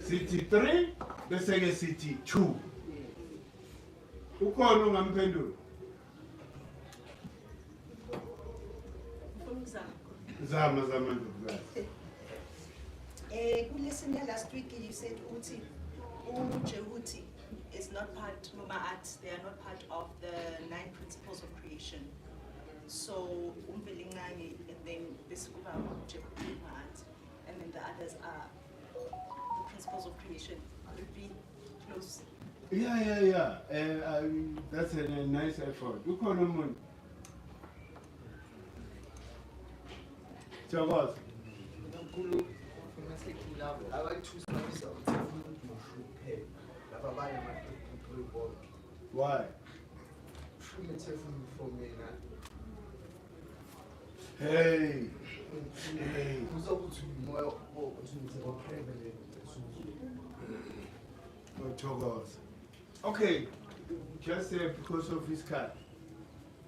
City 3, bese ke City 2. Ukhona ungamphendula? Zama ndodakazi. Listening last week, you said Uti, Djehuti is not part, Noma Art, they are not part of the 9 principles of creation. So, Umvelingani, and then this Kuba Djehuti Art, and then the others are the principles of creation. Would be close. Yeah. That's a nice effort. Ukhona umuntu? Chakwazi. I like to myself. Why? Hey. Okay, just because of his card.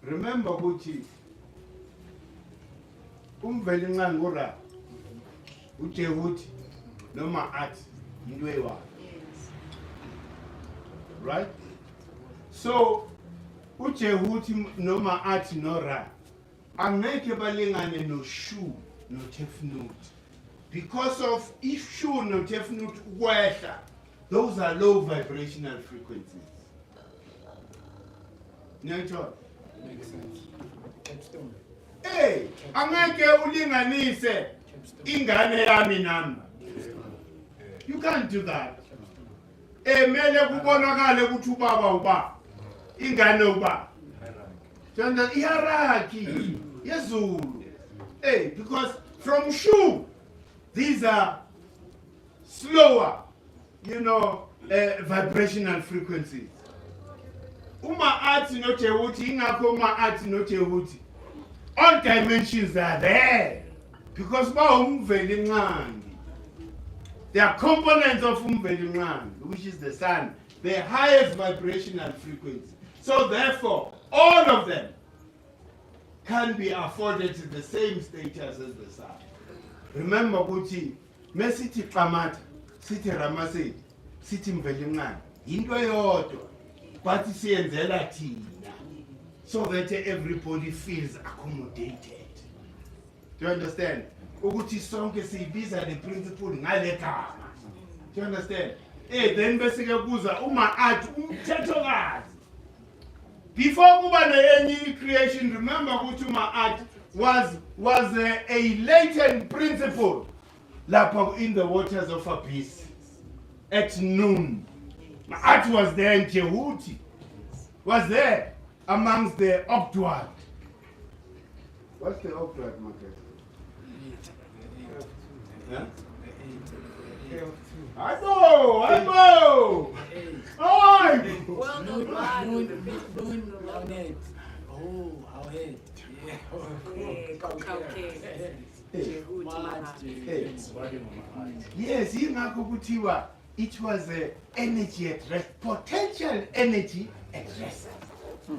Remember, Gucci. Umvelingan ngora. Djehuti, noma art, indwewa. Right? So, Djehuti noma art nora. Angeke balingane no shoe no tefnut. Because of if shoe no tefnut kwehla, those are low vibrational frequencies. Nyachwa? Makes sense. Hey, angeke ulinganise ingane yami nami. You can't do that. Mele kubonakale ukuthi ubaba uba. Ingane uba. Janda hierarchy. Yezulu. Hey, because from Shu, these are slower, vibrational frequencies. Uma art no Djehuti, ingakho uma art no Djehuti. All dimensions are there. Because they are components of which is the sun, the highest vibrational frequency. So therefore, all of them can be afforded to the same status as the sun. Remember, Gucci, Mesiti Pamata, City Ramase, City Mvelingan, Indoyoto, Patisienzela Tina, so that everybody feels accommodated. Do you understand? Ukuthi sonke siyibiza le principle ngale gama. Do you understand? Then bese kuza uma athi umthethokazi. Before kuba ne creation, remember ukuthi uma athi was a latent principle lapha in the waters of abyss at noon. Art was there in Djehuti, was there amongst the Octward. What's the Octward, Marcus? Yeah? I know! Well done, man. Oh, our head. Yes, it was energy at rest, potential energy at rest.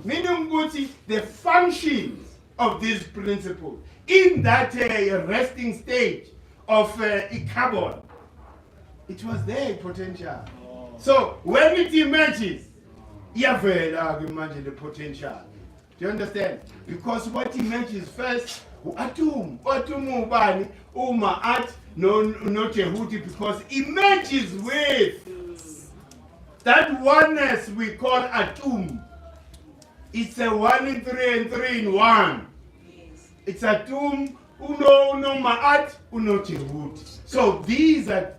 Meaning, the functions of this principle in that resting stage of carbon, it was there potential. So when it emerges, imagine the potential. Do you understand? Because what emerges first, atom ubani, uma at no Djehuti, because emerges with that oneness we call atom. It's a 1 in 3 and 3 in 1. It's atom, uno ma'at, uno Djehuti. So these are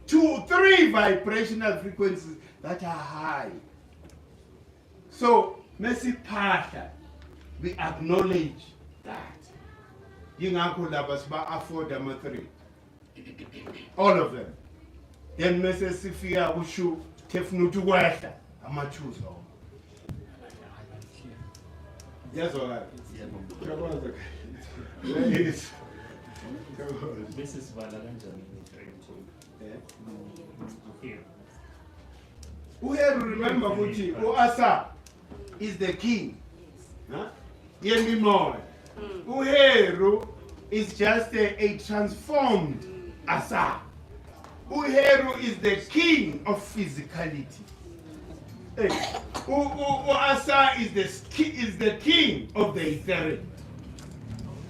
3 vibrational frequencies that are high. So, Messi Pasha, we acknowledge that. Yingako labasba afford them 3. All of them. Then Messi Sifia Ushu Tefnutu Westa. I'm a choose all. Yes, all right. Yes. This is Valaranja. Uheru, remember, Gucci, Oasa is the king. Yemimoy. Uheru is just a transformed Asa. Uheru is the king of physicality. Hey, Asa is the king of the etheric.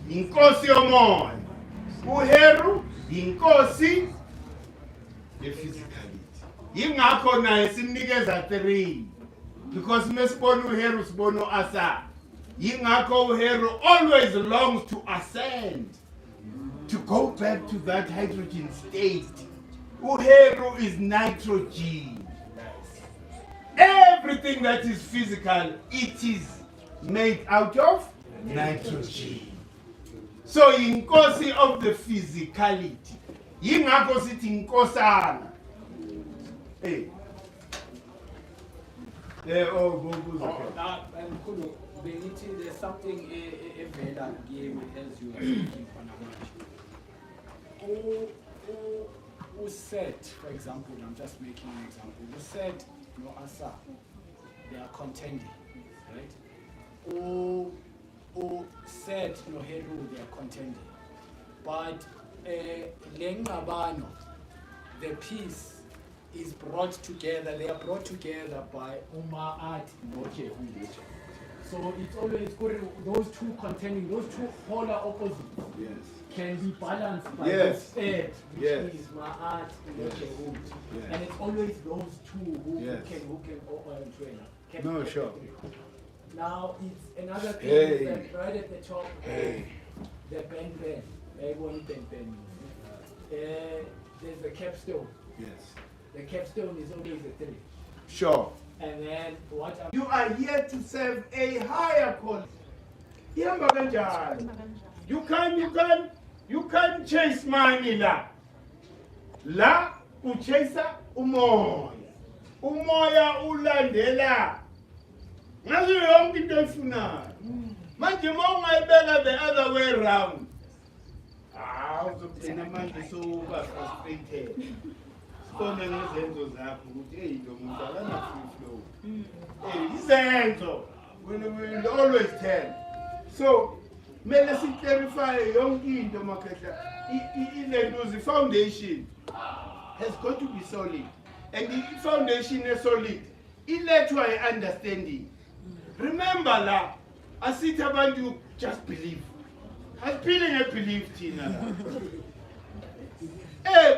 Inkosi yomoya. Uheru inkosi ye physicality. Yingakho naye simnikeza 3 because mesibona uHeru sibona Asa. Yingakho uHeru always longs to ascend, to go back to that hydrogen state. Uheru is nitrogen. Everything that is physical, it is made out of nitrogen. So inkosi of the physicality. Yingakho sithi inkosana. Hey. There's something a better game as you are speaking who said, for example, I'm just making an example, who said no Asa, they are contending, right? Who said no Heru, they are contending. But Lengabano, the peace is brought together, they are brought together by Umaat Djehuti. So it's always good, those two contending, those two polar opposites can be balanced by the state, which is Ma'at and Djehuti. And it's always those two who can No, sure. Now it's another thing that right at the top, the band, there's the capstone. Yes. The capstone is always a 3. Sure. And then what You are here to serve a higher calling. You can't chase money la. La uchase umoya. Umoya ulandela. Ngazi yonke into efunayo. Manje mawungayibeka the other way around. Uzogcina manje soba frustrated. Sibone ngezenzo zakho ukuthi hey lo muntu akana free flow. Hey izenzo we will always tell. So mele si clarify yonke into makhehla. The foundation has got to be solid. And the foundation is solid. Ilethwa understanding. Remember la asithi abantu just believe. Asiphiling a belief thina la.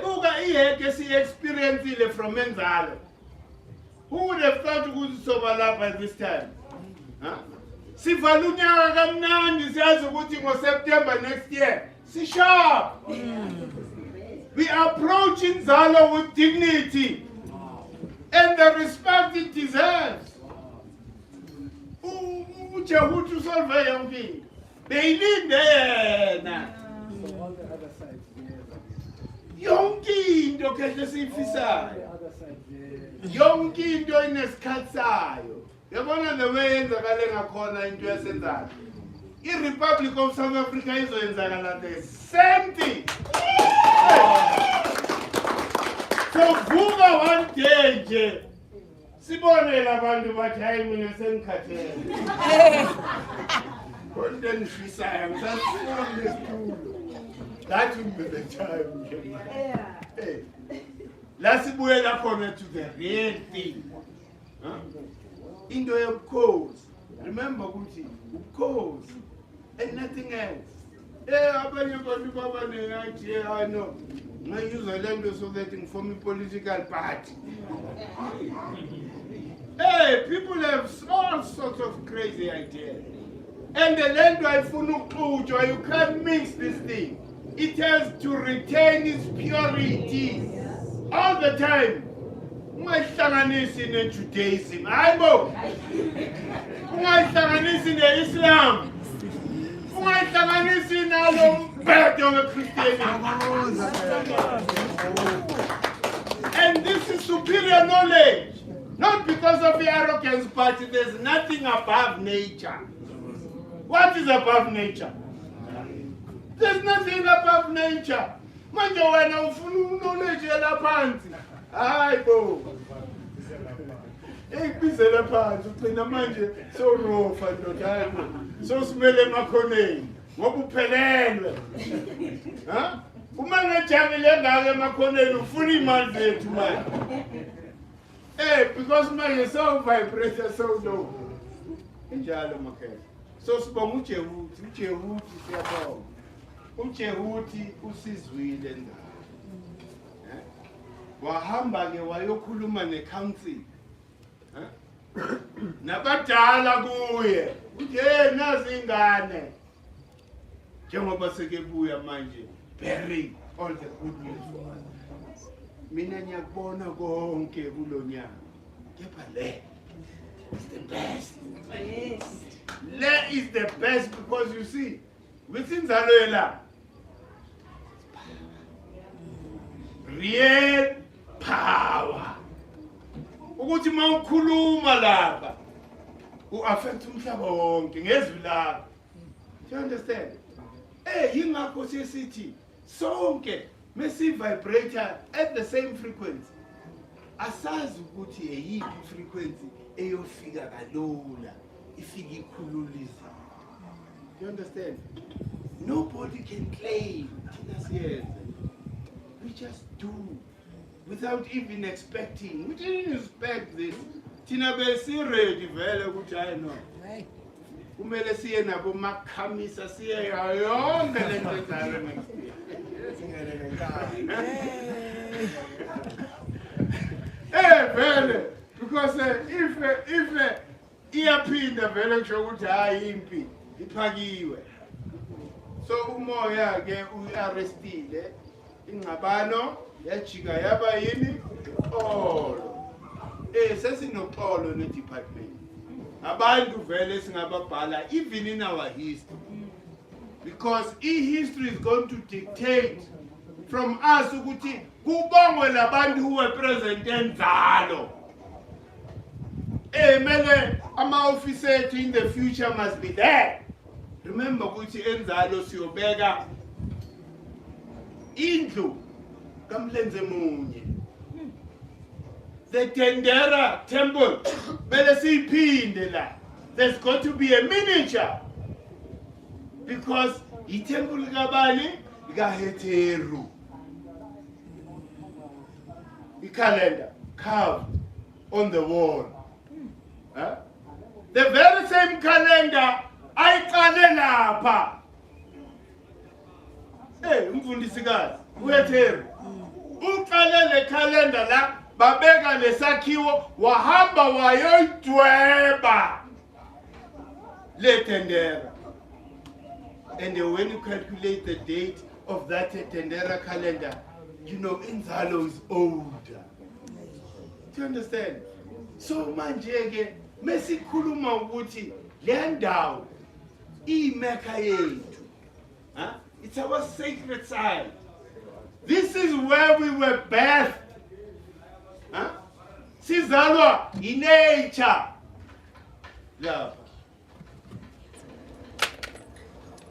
Buka iheke si-experience from Menzalo. Who would have thought ukuthi soba lapha at this time? Sivala unyaka kamnandi siyazi ukuthi ngo-September next year. Si-sharp. We are approaching Zalo with dignity and the respect it deserves. Djehuti usolve yonke into. Beyilinde yena. So all the other sides there. Yonke into khehle siyifisayo. Yonke into inesikhathi sayo. Yabona the way yenzakale ngakhona into yasenzayo. I-Republic of South Africa izoyenzakala the same thing. So vuka one day nje sibone labantu bathi hayi mina sengikhathele. Konke ngifisayo ngisasifuna lesitulo. That will be the time. Hey. Let's go to the real thing. Into of cause. Remember, Gucci, cause and nothing else. I know. I use a language so that in form political party. Hey, people have all sorts of crazy ideas. And the land you can't mix this thing. It has to retain its purity all the time. Ungayihlanganisi ne-Judaism. Hayibo. Ungayihlanganisi ne-Islam. Ungayihlanganisi nalo mbhedo we-Christianity. And this is superior knowledge. Not because of the arrogance, but there's nothing above nature. What is above nature? There's nothing above nature. Manje wena ufuna knowledge elaphansi. Hayibo. Ekubizela phansi ugcina manje sorofa ndoda yakho. So simele emakhoneni ngoba uphelelwe. Uma ngejabule ngake emakhoneni ufuna imali zethu manje. Because manje so vibrator so low. Injalo makhaya. So sibonga uJehuti siyabonga. uJehuti usizwile ndaba. Wahamba ke wayokhuluma necouncil. Nabadala kuye. Uthi nazi ingane. Njengoba sekebuya manje bearing all the good news for us. Mina ngiyakubona konke kulonyaka. Kepha le is the best. Yes. Le is the best because you see, within Zaloela, real power. Ukuthi mawukhuluma lapha u-affect umhlaba wonke ngezwi lakho. Do you understand? Yingakho sisithi sonke mesi-vibrator at the same frequency. Asazi ukuthi eyiphi frequency eyofika kalula ifika ikhululisa. Do you understand? Nobody can claim thina siyenze. We just do without even expecting. We didn't expect this. Thina besi-ready vele ukuthi hayi no. Kumele siye nabo makhamisa siye yonke lento enjalo next year. Vele because if iyaphinda vele kusho ukuthi hayi impi iphakiwe. So umoya ke uarrestile ingcabano yajika yaba yini uxolo. Sesinoxolo ne department. Abantu vele singababhala even in our history. Because history is going to dictate from us ukuthi kubongwe labantu who were present enzalo. Mele ama-office ethu in the future must be there. Remember ukuthi enzalo siyobeka indlu kaMlenze munye. The Tendera temple, mele siyiphinde la. There's got to be a miniature. Because the temple kabani ikaHeteru. The calendar carved on the wall. The very same calendar ayiqale lapha. Umfundisikazi uHeteru. Uqale le calendar la babeka lesakhiwo wahamba wayoidweba le Tendera. And when you calculate the date of that Tendera calendar, you know Inzalo is older. Do you understand? So manje ke mesikhuluma ukuthi le ndawo imeka yethu. It's our sacred site. This is where we were birthed. Sizalwa in nature. Love.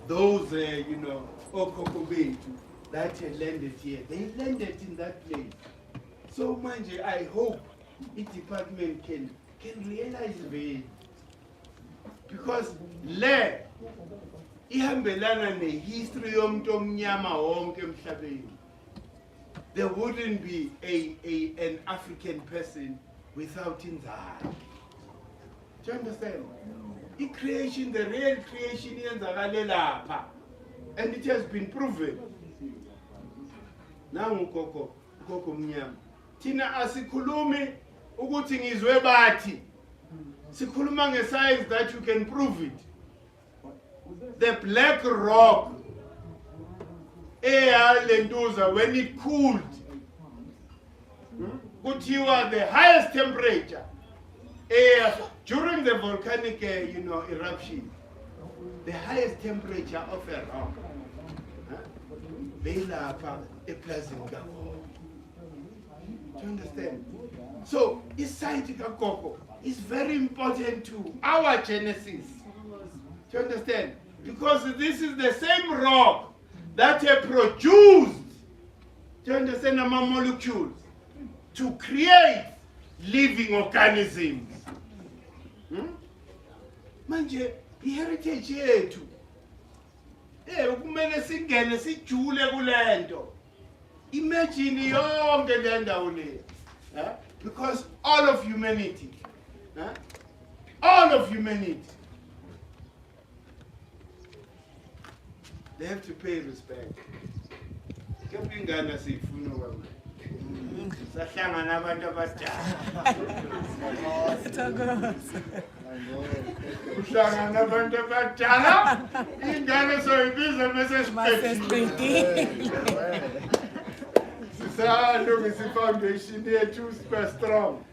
Those, Okoko Betu, that landed here, they landed in that place. So, manje, I hope the department can realize it. Because le ihambelana ne history yomntu omnyama wonke emhlabeni. There wouldn't be an African person without Inzalo. Do you understand? The creation, the real creation yenzakale lapha. And it has been proven. Nangu koko mnyama. Thina asikhulumi ukuthi ngizwe bathi. Sikhuluma nge-science that you can prove it. The black rock lentuza when it cooled, kuthiwa the highest temperature during the volcanic eruption, the highest temperature of a rock belapha eplazini kakhulu. Do you understand? So isite kaKoko is very important to our genesis. Do you understand? Because this is the same rock that produced, do you understand, molecules to create living organisms. Manje, heritage yethu Kumele singene sijule kulento. Imagine yonke le ndawo le. Because all of humanity, they have to pay respect. Kepha ingane siyifuna kwamanje. Sahlangana abantu abadala. Uhlangana abantu abadala, ingane soyibiza bese siqedile. Sisalungisa i-foundation yethu super strong.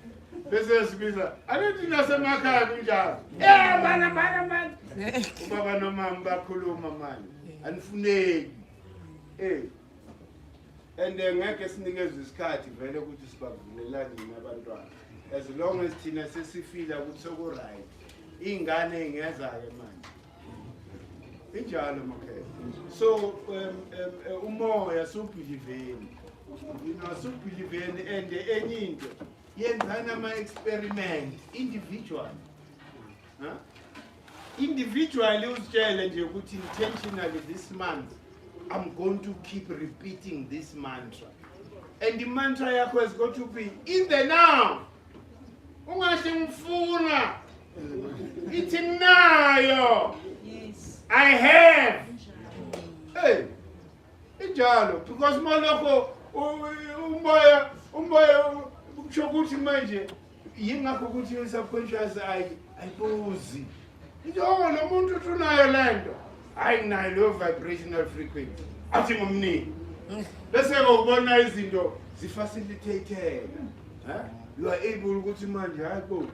Bese sibiza, anithi nasemakhaya kunjalo. Bana. Ubaba nomama bakhuluma manje. Anifuneki. And ngeke sinikeze isikhathi vele ukuthi sibavulelane nabantwana. As long as thina sesifila ukuthi soku right. Ingane ingezayo manje. Injalo makhaya. So umoya subhiliveni. You know, subhiliveni and enye into yenzana ama experiment individual. Individually uzitshele nje ukuthi intentionally this month I'm going to keep repeating this mantra. And the mantra yakho is going to be in the now. Ungathi ngifuna. Ithi nayo. Yes. I have. Hey. Injalo because moloko umoya kusho ukuthi manje yingakho ukuthi subconscious ayibuzi. Lo muntu unayo lento. I nayo lo vibrational frequency. Athi ngomnini. Bese ngokubona izinto zifacilitated. You are able ukuthi manje hayibo.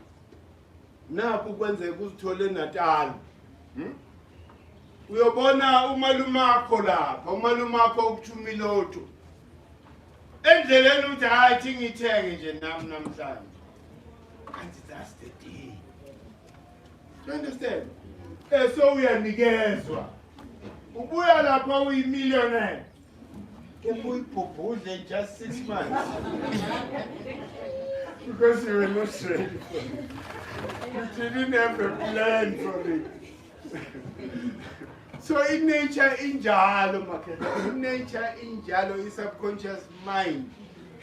Napho kwenzeka uzithole eNatal. Uyobona umalumakho lapha, umalumakho ukuthuma ilotho. Endleleni uthi hayi thi ngithenge nje nami namhlanje. And that's the day. Do you understand? So uyanikezwa. Ubuya lapha uyi-millionaire. Ubuyibhubhudle in just 6 months. Because you were not ready for it. You didn't have a plan for it. So in nature injalo makhetha. In nature injalo i-subconscious mind.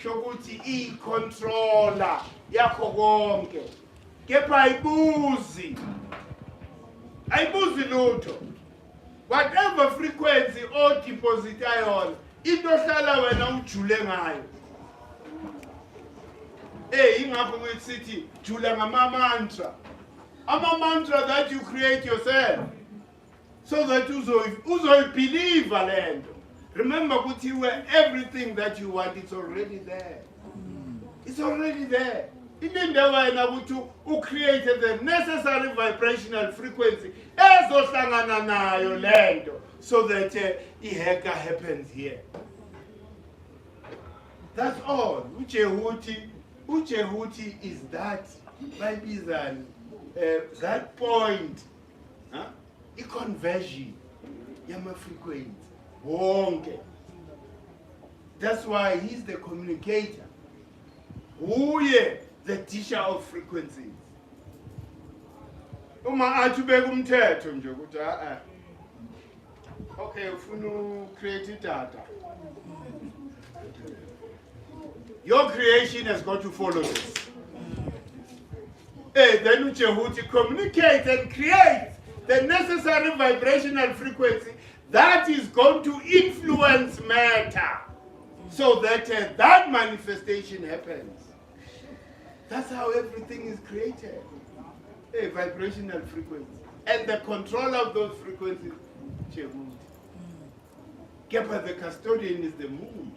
Shokuthi i-controller yakho konke. Kepha ayibuzi. Ayibuzi lutho. Whatever frequency or deposit ayona, into hlala wena ujule ngayo. Ingakho ngithi jula ngama mantra. Ama mantra that you create yourself. So that uzoyibelieve lento. Remember ukuthi where everything that you want, it's already there. It's already there. Inendawo wena ukuthi created the necessary vibrational frequency ezohlangana nayo lento so that iheka happens here. That's all. Djehuti is that babizana that point. I-conversion yama-frequency wonke. That's why he's the communicator. Uye the teacher of frequencies. Uma athi ubeka umthetho nje ukuthi okay ufuna create data. Your creation has got to follow this. Then Djehuti communicate and create the necessary vibrational frequency that is going to influence matter so that that manifestation happens. That's how everything is created. A vibrational frequency. And the control of those frequencies, Djehuti. Kepa, the custodian is the moon.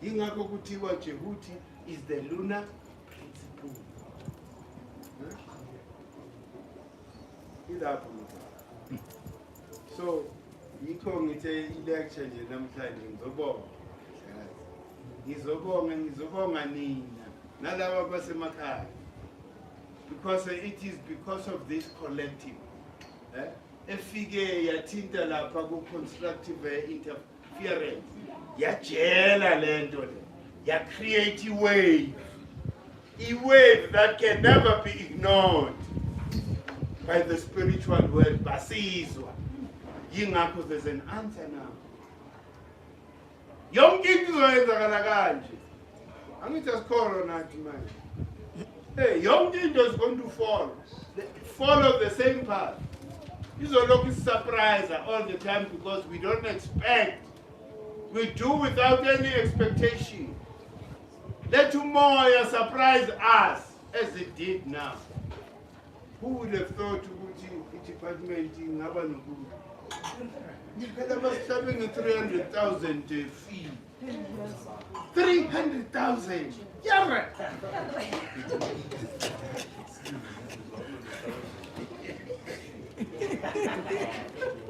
Ingakho kuthiwa Djehuti is the lunar principle. So, yikho ngithe i-lecture nje namhlanje ngizobonga nina nalabo basemakhaya. Because it is because of this collective. Efike yathinta lapha ku-constructive interference. Yajela lento le. Ya create a wave. A wave that can never be ignored by the spiritual world. Basizwa. Yingakho there's an answer now. Yonke into izoyenzakala kanje. Angithi asikholo nathi manje. Hey, yonke into is going to follow the same path. Izolokhu issurprise all the time because we don't expect. We do without any expectation. Let tomorrow surprise us as it did now. Who would have thought the department in Abanuku? They was having a 300,000 fee. 300,000. Yeah.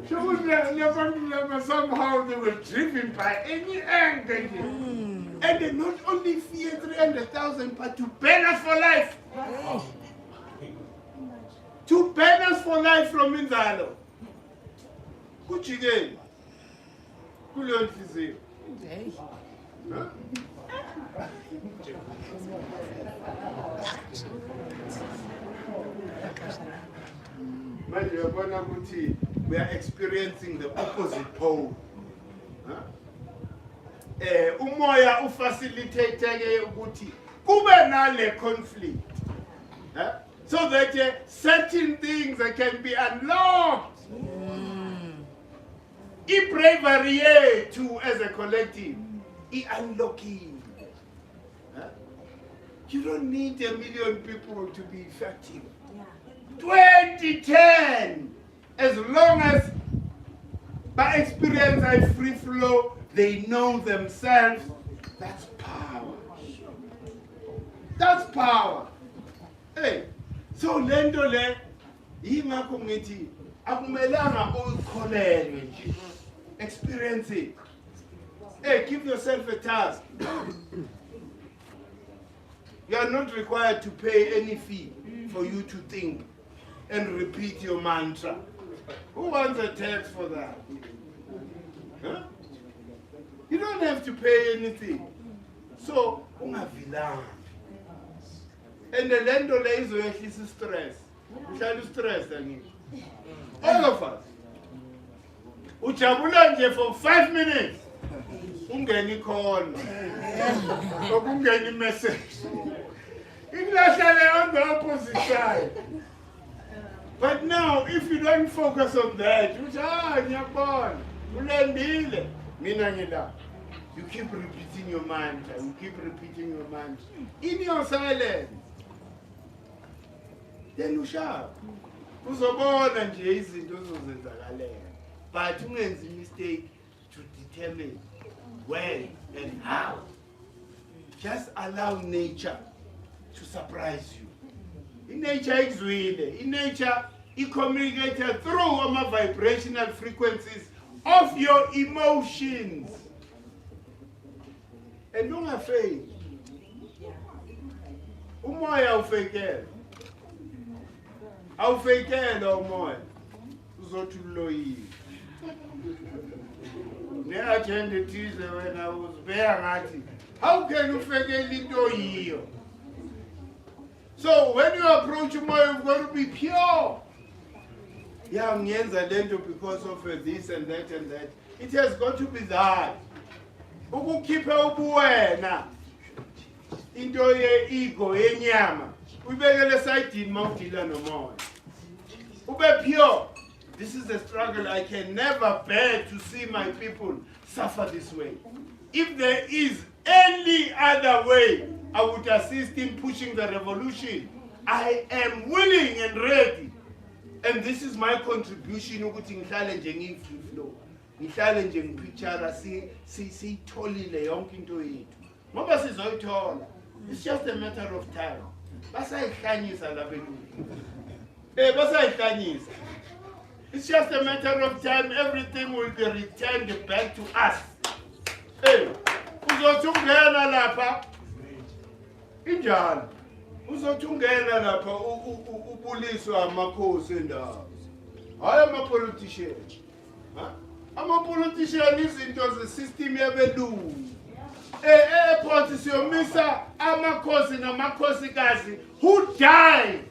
So somehow they were driven by any angle. And they not only fear 300,000, but to ban us for life. To ban us for life from Inzalo. Kuchi again. Kuleon Fizi. We are experiencing the opposite pole. Umoya ufacilitate ukuthi kube nale conflict. So that certain things can be unlocked. Bravery too as a collective. Unlocking. You don't need 1 million people to be effective. 2010, as long as by experience I free flow, they know themselves. That's power. That's power. Hey, so lento le yingakho ngithi akumelanga uyikholelwe nje. Experience it. Hey, give yourself a task. You are not required to pay any fee for you to think and repeat your mantra. Who wants a tax for that? Huh? You don't have to pay anything. So, ungavilanga. And the lendo le izoyehlisa stress. Uhlala stress angithi. All of us. Ujabula nje for 5 minutes. Ungeni call. Okungeni message. Inglahlale on the opposite side. But now, if you don't focus on that, you keep repeating your mantra, you keep repeating your mantra. In your silence. Then you sharp. Uzobona nje izinto ozozenzakalela. But ungenzi mistake to determine when and how. Just allow nature to surprise you. In nature, in nature, it communicates through vibrational frequencies of your emotions. And don't afraid. Umoya ufekele. Awufekele umoya. Uzotuloyi. Ne agenda thize wena uzibeka ngathi. How can you fekele into yiyo? So when you approach umoya, you've got to be pure. Yeah, ngiyenza lento because of this and that and that. It has got to be that. Ukukhipha ubuwena. Into ye ego yenyama. Ubekele side mawudila nomoya. Ube pure. This is a struggle. I can never bear to see my people suffer this way. If there is any other way, I would assist in pushing the revolution. I am willing and ready. And this is my contribution ukuthi ngihlale nje ngi-free flow. Ngihlale nje ngipicture siyitholile yonke into yethu. Ngoba sizoyithola. It's just a matter of time. Basayihlanyisa labelungu. Basayihlanyisa. It's just a matter of time. Everything will be returned back to us. Uzothi ungena lapha injalo. Uzothi ungena lapha ubuliswa amakhosi endawo. Hayi ama-politician. Ama-politician izinto ze-system yabelungu. Airport siyomisa amakhosi namakhosikazi who died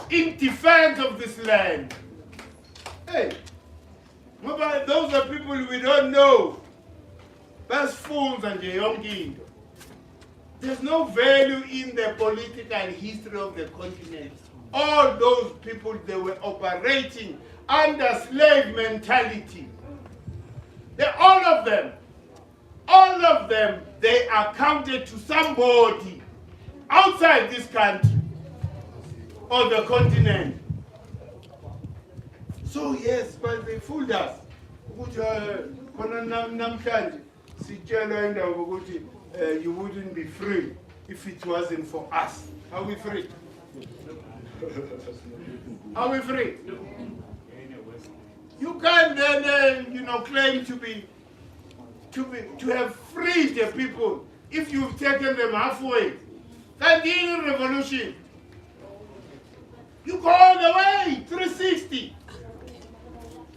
in defense of this land. Hey, Ngoba those are people we don't know. Basifundza nje yonke into. There's no value in the political history of the continent. All those people, they were operating under slave mentality. All of them, they are counted to somebody outside this country or the continent. So yes, but they fooled us. You wouldn't be free if it wasn't for us. Are we free? Are we free? You can't then, claim to have freed the people if you've taken them halfway. That's the revolution. You go all the way, 360.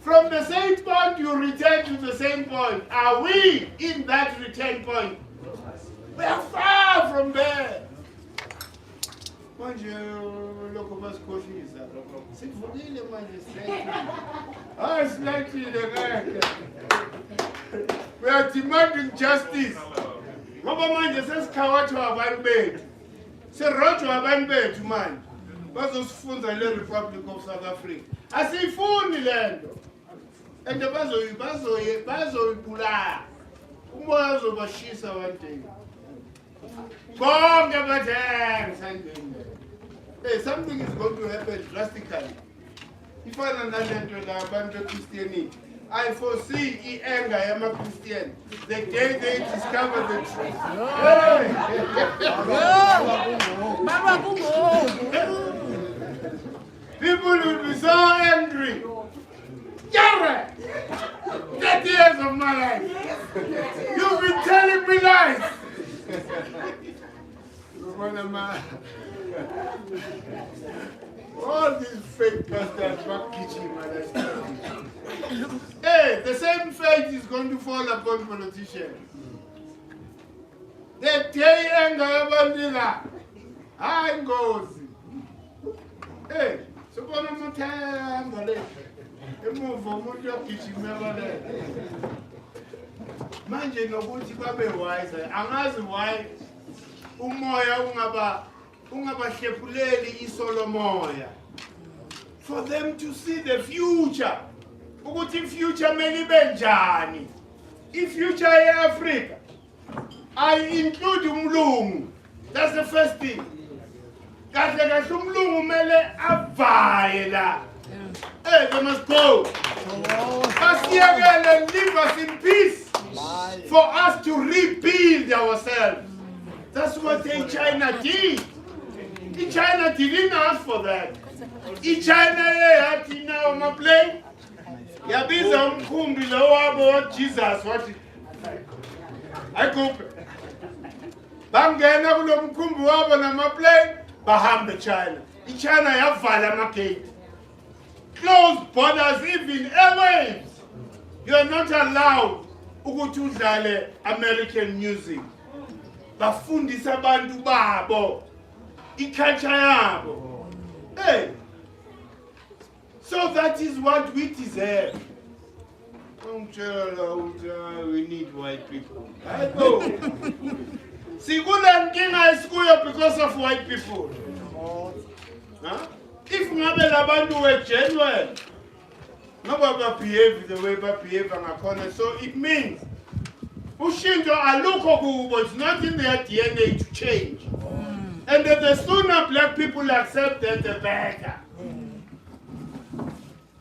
From the same point, you return to the same point. Are we in that return point? We are far from there. Manje lokho basikhohlisa. Sivulile manje slightly the guy. We are demanding justice. Ngoba manje sesikhawathwa abantu bethu. Serojwa abantu bethu manje. Bazosifunda le Republic of South Africa. Asifuni lento. And bazoyibulala. Umoya uzobashisa one day. Hey, something is going to happen drastically. If I understand Christianity, I foresee anger am Christian the day they discover the truth. People will be so angry. 30 years of my life. You've been telling me lies. All these fake pastors back kitchen, hey, the same fate is going to fall upon politicians. The day anger abandila. I goes. Hey, so one of my time, move from your kitchen, manje nokuthi babe wise angazi why umoya ungabahlephuleli isolomoya for them to see the future ukuthi future mele ibe njani future yeAfrica. I include umlungu. That's the first thing. Kahle kahle umlungu mele avaye la. Hey, they must go. And leave us in peace for us to rebuild ourselves. That's what China did. China didn't ask for that. China had on my plane. Yabiza umkhumbi lo wabo Jesus what I go. Bangena kulo mkhumbi wabo nama plane bahamba China. China yavala amagate. Closed borders, even airwaves. You are not allowed ukuthi udlale American music. Bafundisa abantu babo iculture yabo. Hey. So that is what we deserve. We need white people. I know. Sikula nkinga esikuyo because of white people. Huh? If ngabe labantu were genuine, nobody behave the way they behave on so it means ushinto alukho kubo, it's not in their DNA to change. And that the sooner black people accept that, the better.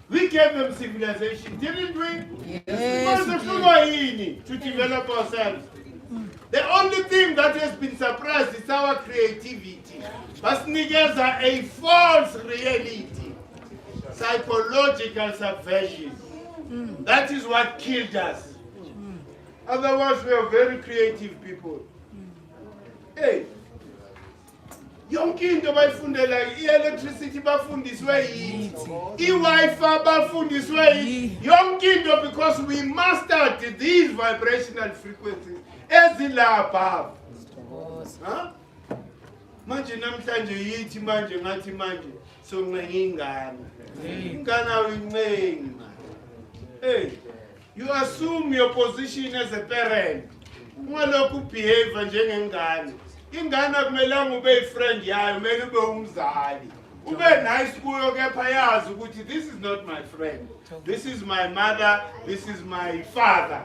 We gave them civilization, didn't we? Yes. To develop ourselves. The only thing that has been suppressed is our creativity. But niggas are a false reality. Psychological subversion. That is what killed us. Otherwise, we are very creative people. Hey, young kids bafundela electricity bafundiswe Wi-Fi bafundiswe young kids because we mastered these vibrational frequencies ezilapha. Huh? Manje namhlanje yithi manje ngathi manje so ngengane. Ingane awincenga. Hey, you assume your position as a parent. Ungalokhu behave njengengane. Ingane akumelanga ube friend yayo, kumele ube umzali. Ube nice kuyo kepha yazi ukuthi this is not my friend. This is my mother, this is my father.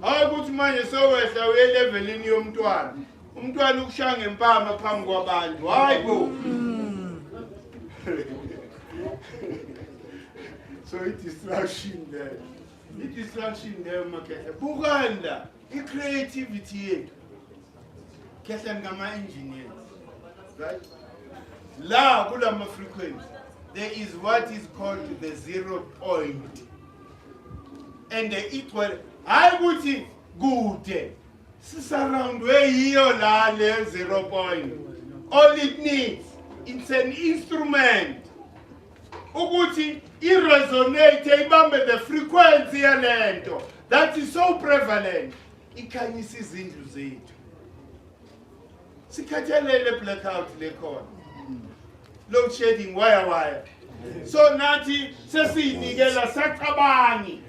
Hayi ukuthi manje sowehla uyelevelini yomntwana. Umntwana ukushaya ngempama phambi kwabantu. Hayi bo. So i-distraction there. I-distraction there makhetha. Bukanda, i-creativity yethu. Khetha ngama-engineers. Right? La kulama frequency, there is what is called the 0 point. And the equal, I would say, good. Surround where you are 0 point. All it needs, it's an instrument. Uguti, it resonates, the frequency that is so prevalent. It can see into it. Sikatelele blackout lekon. Load shedding wire. So nati sesinikela sakabani.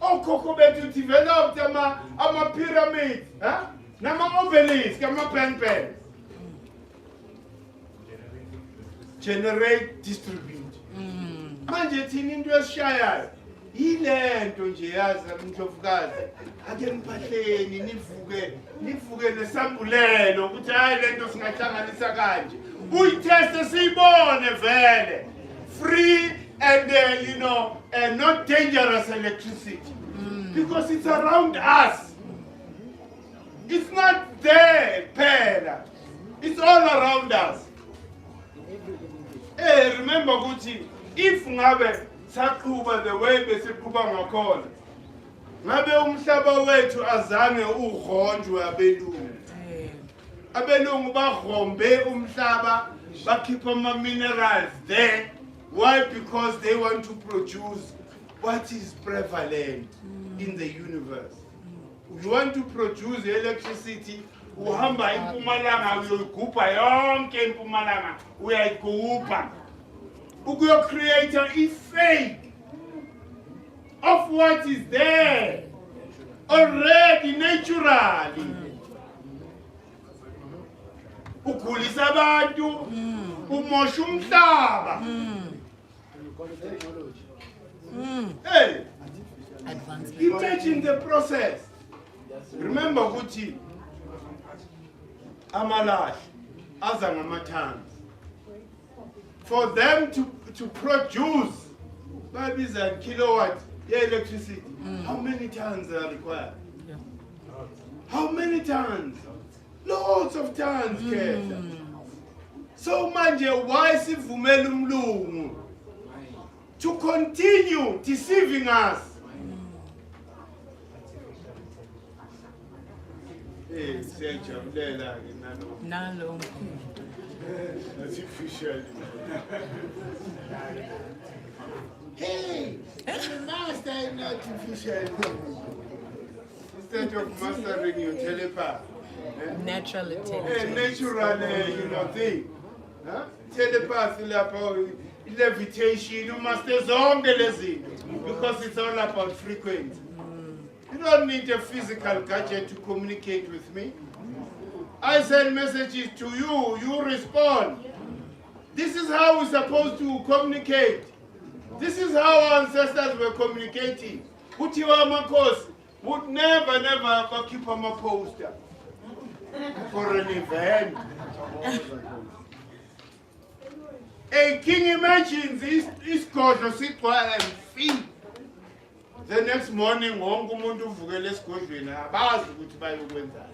Okhokho bethu developed ama pyramid, huh? Nama obelisk, ama pen. Generate, distribute. Manje thina into esishayayo yilento nje yazi mntlofukazi ake niphahleni nivuke nesambulelo ukuthi hayi lento singahlanganisa kanje uyiteste siyibone vele free and and not dangerous electricity because it's around us. It's not there phela, it's all around us. Hey, remember ukuthi if ngabe saqhuba the way besiqhuba ngakhona ngabe umhlaba wethu azange ughonjwe abelungu bagrombe umhlaba bakhipha ama minerals there. Why? Because they want to produce what is prevalent in the universe. You want to produce electricity, uhamba impumalanga uyoyigubha yonke impumalanga uyayigubha ukuyo create a effect of what is there already naturally. Ukhulisa abantu, umosha umhlaba. Hey, imagine the process. Remember ukuthi amalahle aza ngamathani. For them to produce babiza kilowatt electricity, how many tons are required? How many tons? Lots of tons, Khetha. So manje why sivumela umlungu to continue deceiving us? Hey, siyajabulela ke nalo. Artificial. Hey, the master is artificial. Instead of mastering your telepath. Natural intelligence. Natural, thing. Huh? Telepath, levitation, you master zonke lezi because it's all about frequency. You don't need a physical gadget to communicate with me. I send messages to you, you respond. This is how we're supposed to communicate. This is how our ancestors were communicating. Kutiwa Makos would never keep on a poster for an event. A king imagines his godlo sigcwala and feet. The next morning, wonke umuntu uvukele esigodlweni abazi ukuthi bayokwenzani.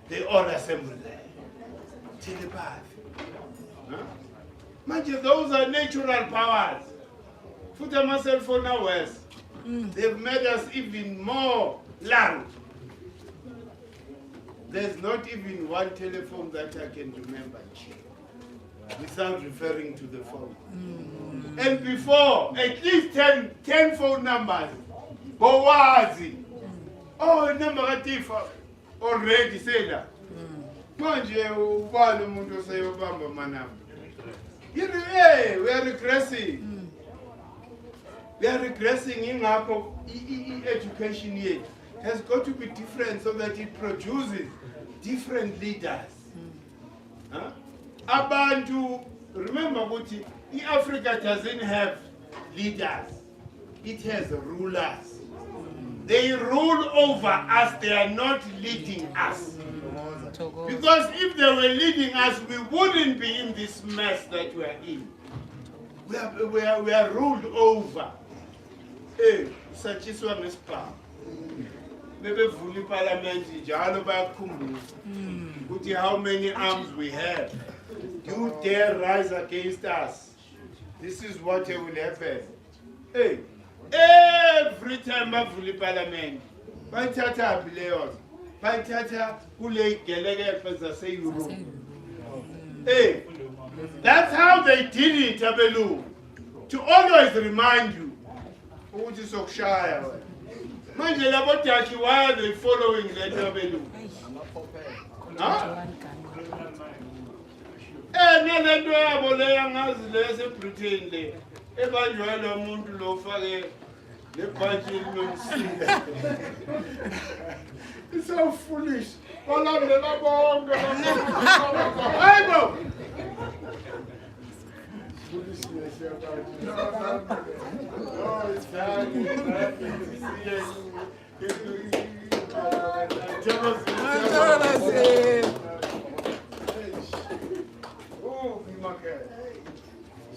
They all assemble there. Telepathy. Manje, those are natural powers. Futhi ama cell phone hours. They've made us even more loud. There's not even one telephone that I can remember without referring to the phone. And before, at least 10 phone numbers. Bowazi. Oh, number atifa. Already say that. Manje ubani umuntu oseyobamba manamba. Hey, we are regressing. We are regressing in our education yet. Has got to be different so that it produces different leaders. Huh? Abantu, remember what Africa doesn't have leaders. It has rulers. They rule over us, they are not leading us. Because if they were leading us, we wouldn't be in this mess that we are in. We are ruled over. Hey, such is one is power. Maybe fully parliament, how many arms we have. You dare rise against us. This is what will happen. Hey, every time I fully parliament, by Tata Bileos, by Tata Hule Gelege say Europe. Hey, that's how they did it, Abelu. To always remind you, who is so shy. Manje labotaki, why are they following the Abelu? Huh? Nalento yabo leyangazi lese Britain le ebanjwala umuntu lo fake lebhaji linomsila. It's so foolish. Balandela bonke hayibo. Foolishness about it. No, it's bad.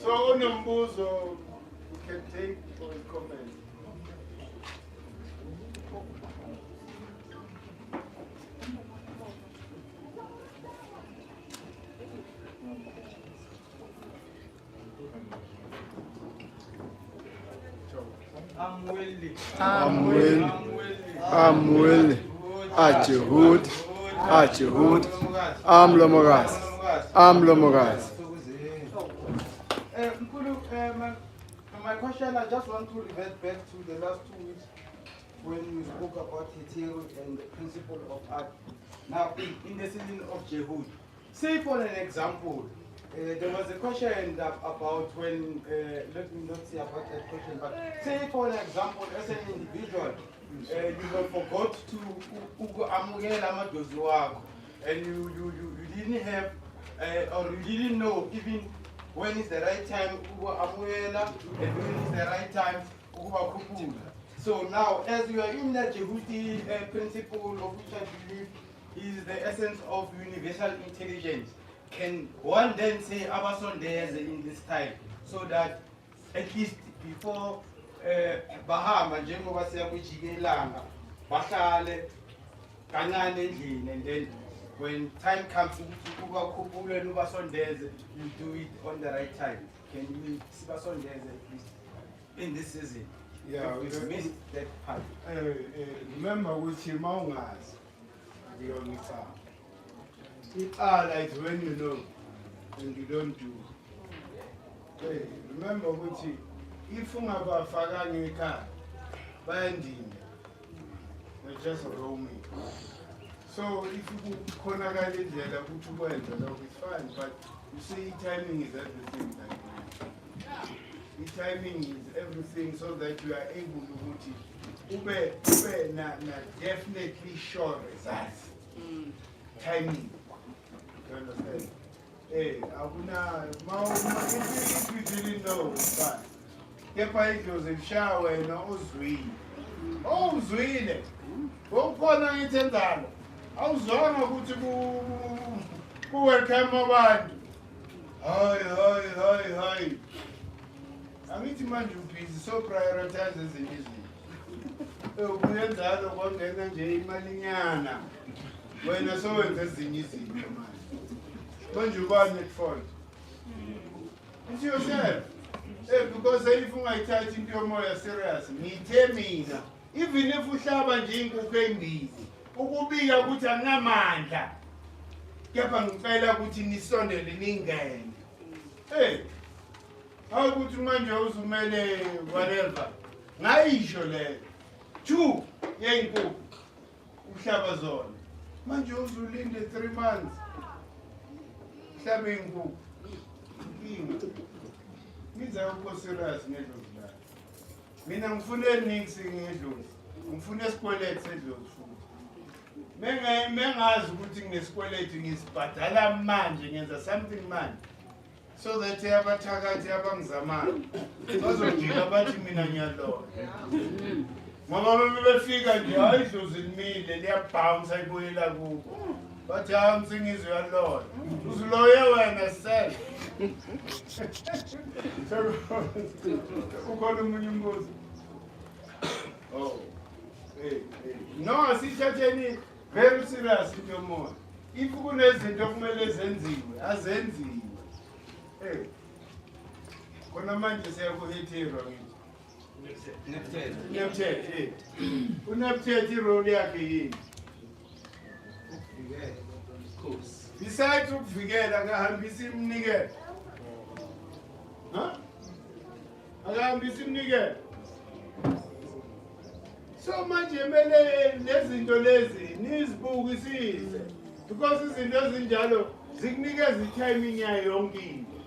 So on umbuzo you can take or comment. I'm willing. Djehuti. I'm Lomogas. My question, I just want to revert back to the last 2 weeks when you spoke about Hetero and the principle of art. Now, in the setting of Djehuti, say for an example, there was a question about when, let me not say about that question, but say for an example, as an individual, you forgot to and you didn't have, or you didn't know even when is the right time and when is the right time. So now, as you are in the Djehuti principle, of which I believe is the essence of universal intelligence, can one then say Abasondeze in this time, so that at least before Bahama, njengoba siyakujikelanga, bahlale kancane endlini, and then when time comes, you do it on the right time. Can you Sibasondeze at least in this season? Yeah, we missed that part. Remember with Himaungas, the only farm. It are like when you know and you don't do. Hey, remember with you, if you have a fagani car, binding, they're just roaming. So if you connect it, it's fine. But you see, timing is everything. The timing is everything, so that you are able to put it. Definitely sure results. Timing. You understand? Hey, if you didn't know, but Kepa Joseph Shower and Ozwin. Oh, Zwin. Oh, Kona Intendal. I was on a good who welcome about. Hi. I mean, to man, you is so prioritized as in Israel. We have the other one, and Jay Maliniana. When I saw it, that's the easy. Don't you want it for it? It's yourself. Because if I touch into your more serious, me tell me, even if you have a drink of candy, who will be a good anamanda. Capang Fella put in his son in England. Hey, how good to man you also made whatever? Naishole, 2 Yanko, Ushabazon. Man you also lived 3 months. Sabingo. Means I will serious, never. Mina ngifuna eningi ngedlozi. Ngifuna esikweleti sedlozi futhi. Mengazi ukuthi nginesikweleti ngisibhadala manje ngenza something manje. So that abathakathi abangizamayo bazojika bathi mina ngiyalola. Ngoba befika nje hayi idlozi limile liyabounce ayibuyela kubo. Bathi hayi msingizwe uyalola. Uziloye wena sel. Ukhona umunye umbuzo. Oh. No, sithatheni very serious into yomoya. If kunezinto okumele zenziwe, azenziwe. Kona manje siyakuhethirwa ngithi. Nepthet. Unepthet irole yakhe yini? Besides ukuvikela akahambisa imnikelo. Akahambisa imnikelo. So manje mele lezinto lezi nizibukisise because izinto ezinjalo zikunikeza itiming yayo yonke into.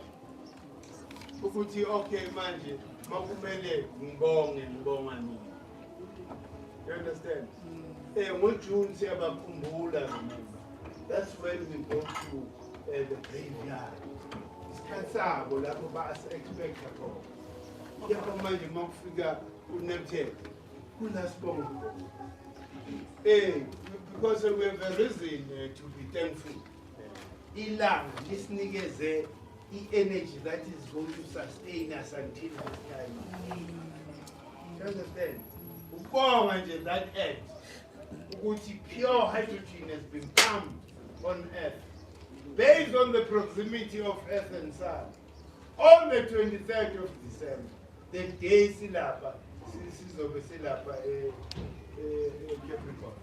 Ukuthi okay manje makumele ngibonga nini. You understand? NgoJune siyabakhumbula. That's when we go to the graveyard. Isikhathi sabo lapho basi-expecta khona. Yabo manje makufika uNepthet. Because we have a reason to be thankful. Ilanga lisinikeze energy that is going to sustain us until this time. You understand? Ukubonga nje that earth. Ukuthi pure hydrogen has been pumped on earth based on the proximity of earth and sun. On the 23rd of December, the day silapha. Sizobe silapha Capricorn.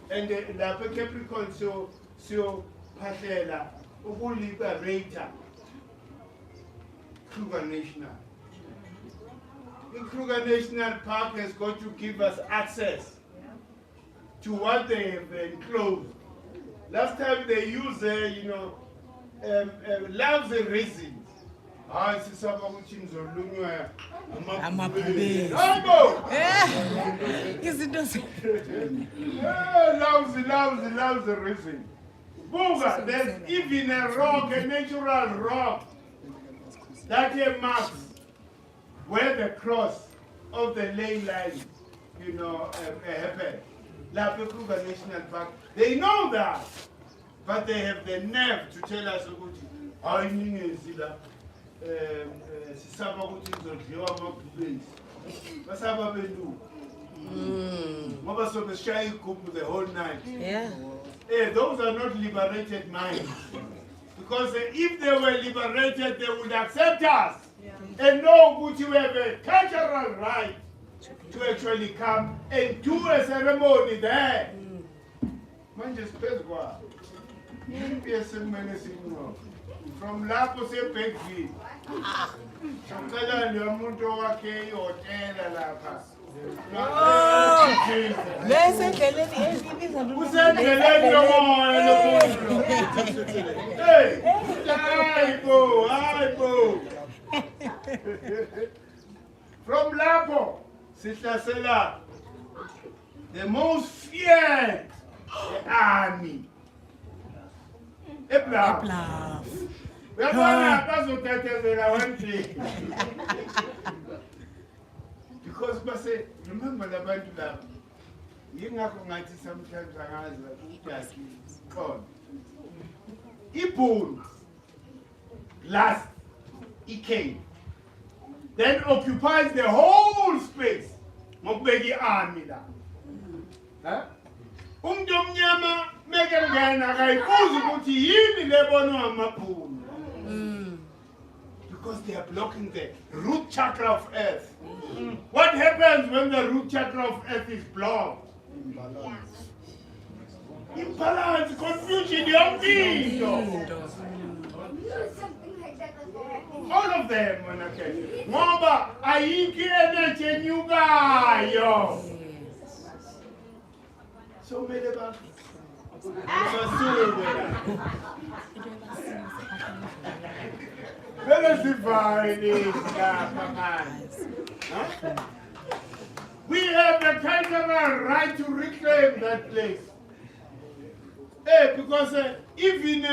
And lapha Capricorn so phahlela ukuliberator Kruger National. The Kruger National Park has got to give us access to what they have enclosed. Last time they used, loves and reasons. Sisaba ukuthi ngizolunywa amabhubesi. Hayibo! Izinto Loves the reason. Buga, there's even a rock, a natural rock, that here marks where the cross of the ley line, happened. Lapha Kruger National Park. They know that, but they have the nerve to tell us ukuthi hayi ningezi la sisaba ukuthi ngizodliwa amabhubesi. Basaba benduku. Ngoba so beshaya igubhu the whole night. Yeah. Those are not liberated minds. Because if they were liberated, they would accept us and know ukuthi we have a cultural right to actually come and do a ceremony there. Manje space kwa. From lapho seBackville. Shamkala nje umuntu wakhe ihotel lapha. Bese endleleni ezibiza Usendleleni yomoya lokulo. Hey! Hayibo. From lapho sihlasela the most feared army. Eblaf. Uyabona bazothathezela one day. Because base remember labantu labo. Yingakho ngathi sometimes angazi ukuthi khona. Ibhunu glass came. Then occupies the whole space. Ngokubeka iarmy la. Umuntu omnyama meke ngena akayibuza ukuthi yini lebonwa amabhunu. Because they are blocking the root chakra of earth. What happens when the root chakra of earth is blocked? Imbalance, confusion, young people. All of them, okay. Ngoba ayiki energy enyukayo. So many about let us divide it, Huh? We have the cultural right to reclaim that place. Because even,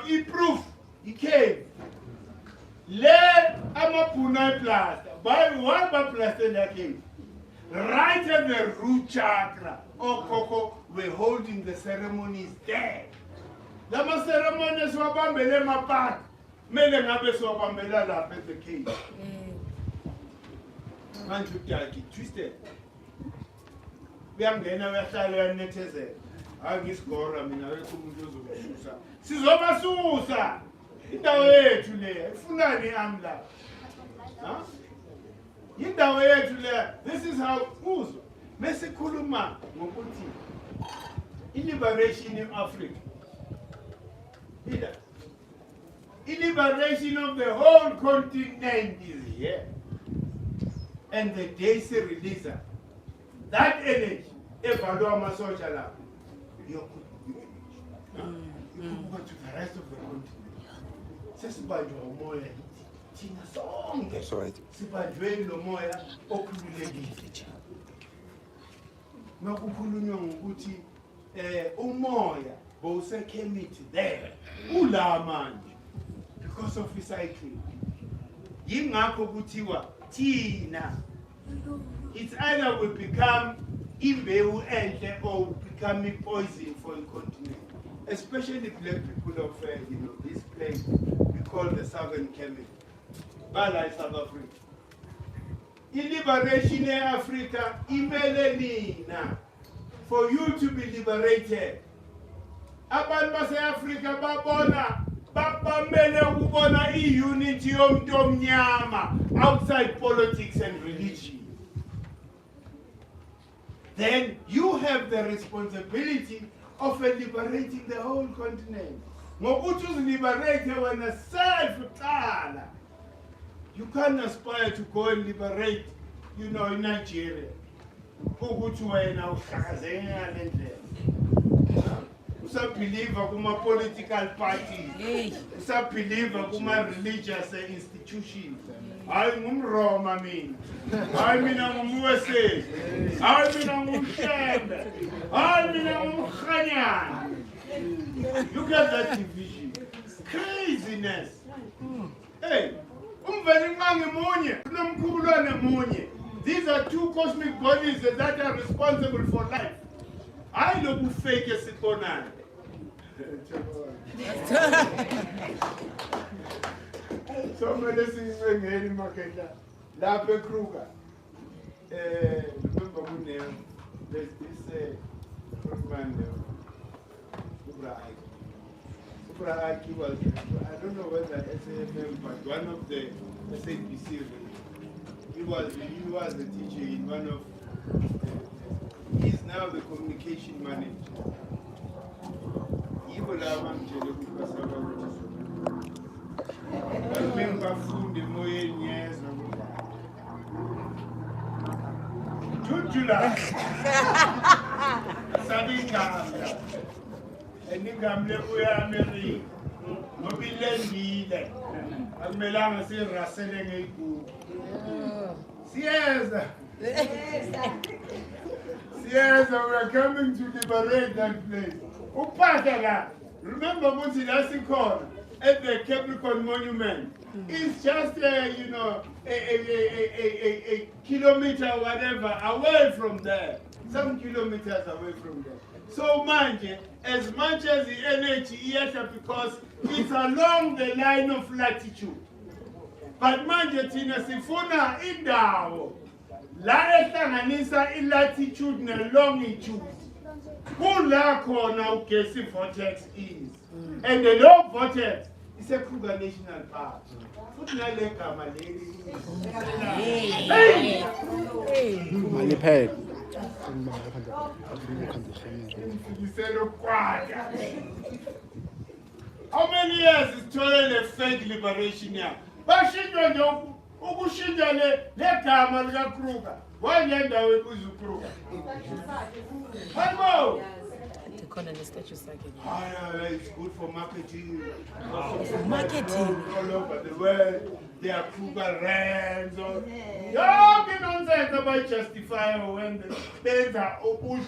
he proved, he came. Let Amapuna plaster. By one plaster that came. Right at the root chakra. Oh, Coco, we're holding the ceremonies there. Lama ceremonies were bambele mapat. Mele ngabe so bambela la at the cave. Man to take it twisted. We are going to have neteze. Angisikora mina wekumuntu ozokususa. Sizobasusa. Indawo yethu le. Ifunani amla. Huh? Indawo yethu le. This is how uzwa. Mesikhuluma ngokuthi liberation in Africa. Liberation of the whole continent is here. And the day se release that energy, evalua masocha la, you could go to the rest of the continent. Sesibajwa umoya thina sonke. Sibajweni lo moya okhululekile. Makukhulunywa ngokuthi umoya bowusekhemithi there. Ula manje because of recycling. Yingakho kuthiwa thina, it's either we become imbewu enhle or we become poison for the continent. Especially black people of this place we call the Southern Hemisphere. Bala is South Africa. Liberation in Africa, imele nina, for you to be liberated. Abantu base-Afrika babamele ukubona i-unity yomuntu omnyama outside politics and religion. Then you have the responsibility of liberating the whole continent. Ngokuthi uziliberate wena self qala. You can't aspire to go and liberate, in Nigeria. Ukuthi wena uhlakazeka nendlela. Usabelieve kuma political parties. Usabelieve kuma religious institutions. Hayi ngumRoma mina. Hayi mina ngumUSA. Hayi mina ngumHlembe. Hayi mina ngumKhanyana. Look at that division. Craziness. Hey, umvelinqangi munye, unomkhulwane munye. These are two cosmic bodies that are responsible for life. I look fake as it on. So many things when any market Lape Kruger. Remember who name? There's this man Supra Aki was, I don't know whether SAFM, but one of the SAPC. He was the teacher in one of he's now the communication manager. Even I'm Yes, we're coming to liberate that place. Upatala, remember Mutinasi Corner at the Capricorn Monument? It's just a kilometer or whatever away from there. Some kilometers away from there. So as much as the energy here, because it's along the line of latitude. But manje thina sifuna indawo la ehlanganisa ilatitude nelongitude. Kula khona ugesi vortex is. And the low vortex is a Kruger National Park. Futhi nale gama leli. Maliphe. How many years is total fake liberation here? Bashinjwa nje ukushinja le gama lika Kruger. Wanyendawo ekuzu Kruger. Hayibo. the corner the statue second. It's good for marketing. Marketing. All over the world, they approve rents. Yeah, nonsense about justify when the things are open.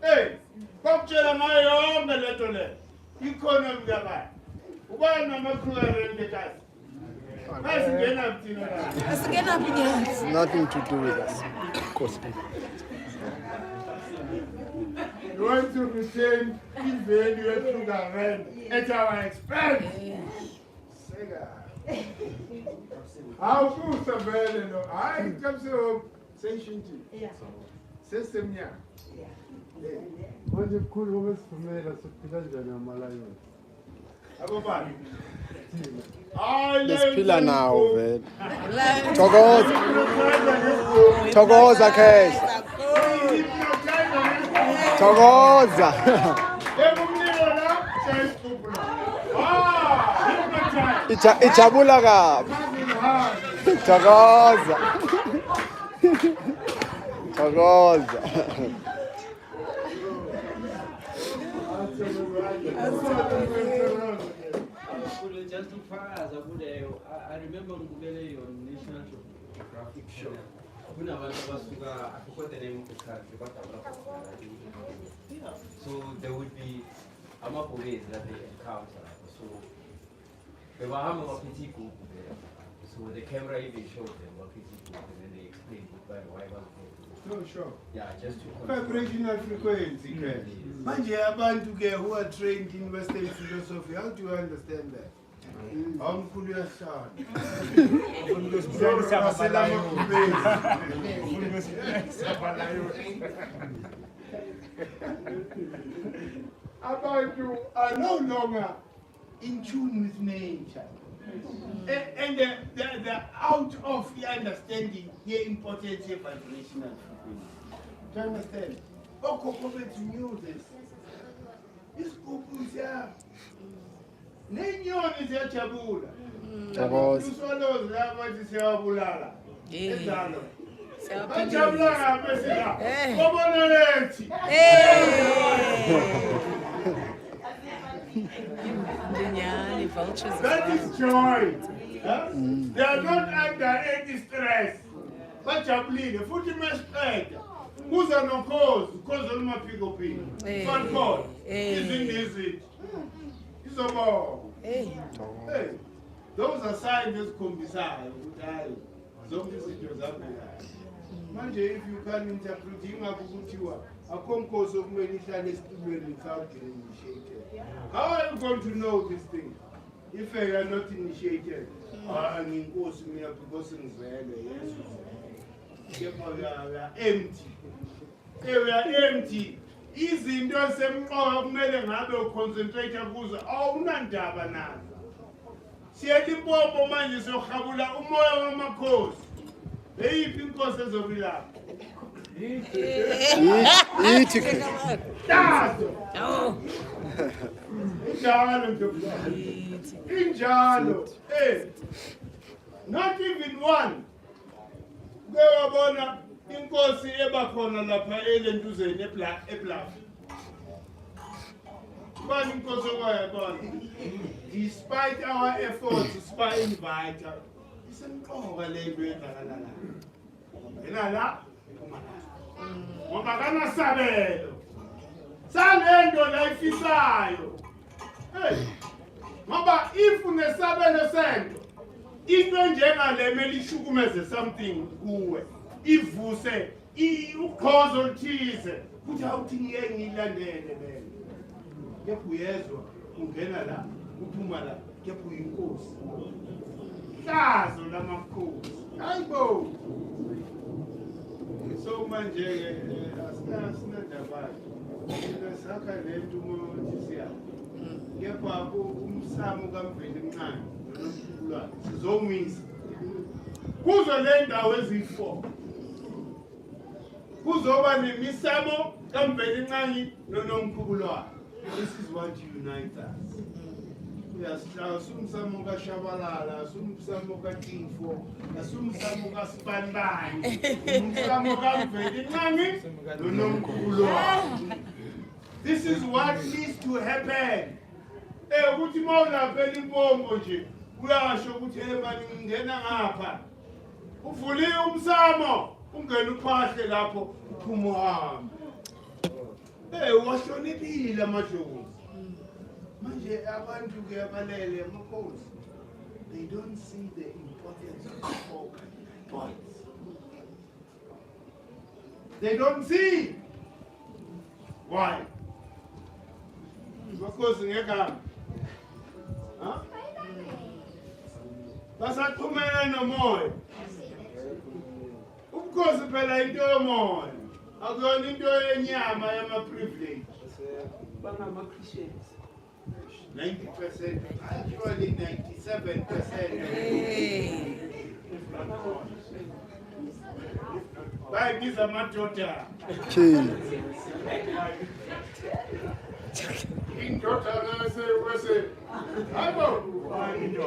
Hey, come tell them I am the little economy. Why not make the cars? It's nothing to do with us. Of course. You want to retain this value to the rent at our expense. How good the value? I come to station system here. What you could always familiar to Pilanja Malayo. Let's pillar now, man. Togoza cash. Togoza. Ichabula kap. Togoza. Togoza. Just to far as I remember on National Geographic show. When I was I forgot the name of the country, but so there would be a map of ways that they encounter. So they were having a PT group there. So the camera even showed them a PT group and then they explained why Sure. Yeah, just to vibrational frequency. Manje abantu ke who are trained in Western philosophy, how do you understand that? Omkhulu uyashana. Abantu are no longer in tune with nature. And they're out of the understanding the importance of vibrational frequency. Do you understand? Okokobetu knew this. This is here. Nenyoni ziyajabula. Usolozi labathi siyabulala. Ezalo. Bajabula ngapesika. Kobona lethi. That is joy. They are not under any stress. Bajabulile futhi mesiqeda. Kuza nokhozi, ukhozi olumaphiko phiko. Fun call. Izinto. Hey, those are signs ezikhombisayo ukuthi hayi zonke izinto zaphelayo. Manje if you can interpret ingakho ukuthiwa akho mkhosi okumele ihlale esitulweni without being initiated. How are you going to know this thing if you are not initiated? Nginkosi mina because ngizele Yesu. Kepha we are empty. We are empty. Izinto semqoka kumele ngabe uconcentrate kuzo awunandaba nazo. Siyelimpompo manje siyohabula umoya wamakhosi. Eyiphi inkosi ezobilapha? Yithi ke. Tazo. Injalo nje. Injalo. Not even one. Ngiyabona inkosi ebakhona lapha elentuzeni eBlaff. Bani inkosi okwayabona. Despite our efforts to spy invite her. Isemqoka le nto yenzakala la. Yena la uma la. Ngoba kana sabelo. Salendo la ifisayo. Ngoba if unesabelo sento into njengale mele ishukumeze something kuwe. Ivuse ukhozo oluthize kuthi awuthi ngiyeke ngilandele bene kepha uyezwa ungena la uphuma la kepha uyinkosi hlazo lamakhosi hayibo so manje asinandaba sakha lento umuntu siya kepha umsamo kaMveli Mncane noNomkhulwane sizomisa kuzo le ndawo ezifo kuzoba nemisamo kaMveli Mncane noNomkhulwane. This is what unites us. asumsamo kaShabalala, asumsamo kaTifo, asumsamo kaSpanbani, umsamo kaMveli noNomkhulu. This is what needs to happen. Ukuthi mawulaphela impompo nje uyasho ukuthi manje ngingena ngapha. Uvule umsamo, ungena uphahle lapho uphuma uhambe. Washonelile amadlozi. Manje abantu ke abalele amakhosi. They don't see the importance of spoken points. They don't see. Why? Because ngekho. Huh? Basaxhumene nomoya. Ubukhosi phela into yomoya. Akuyona into yenyama yama-privilege. Bangama-Christians. 90%, actually 97%. Why these are my daughter? In daughter, I say, what are you?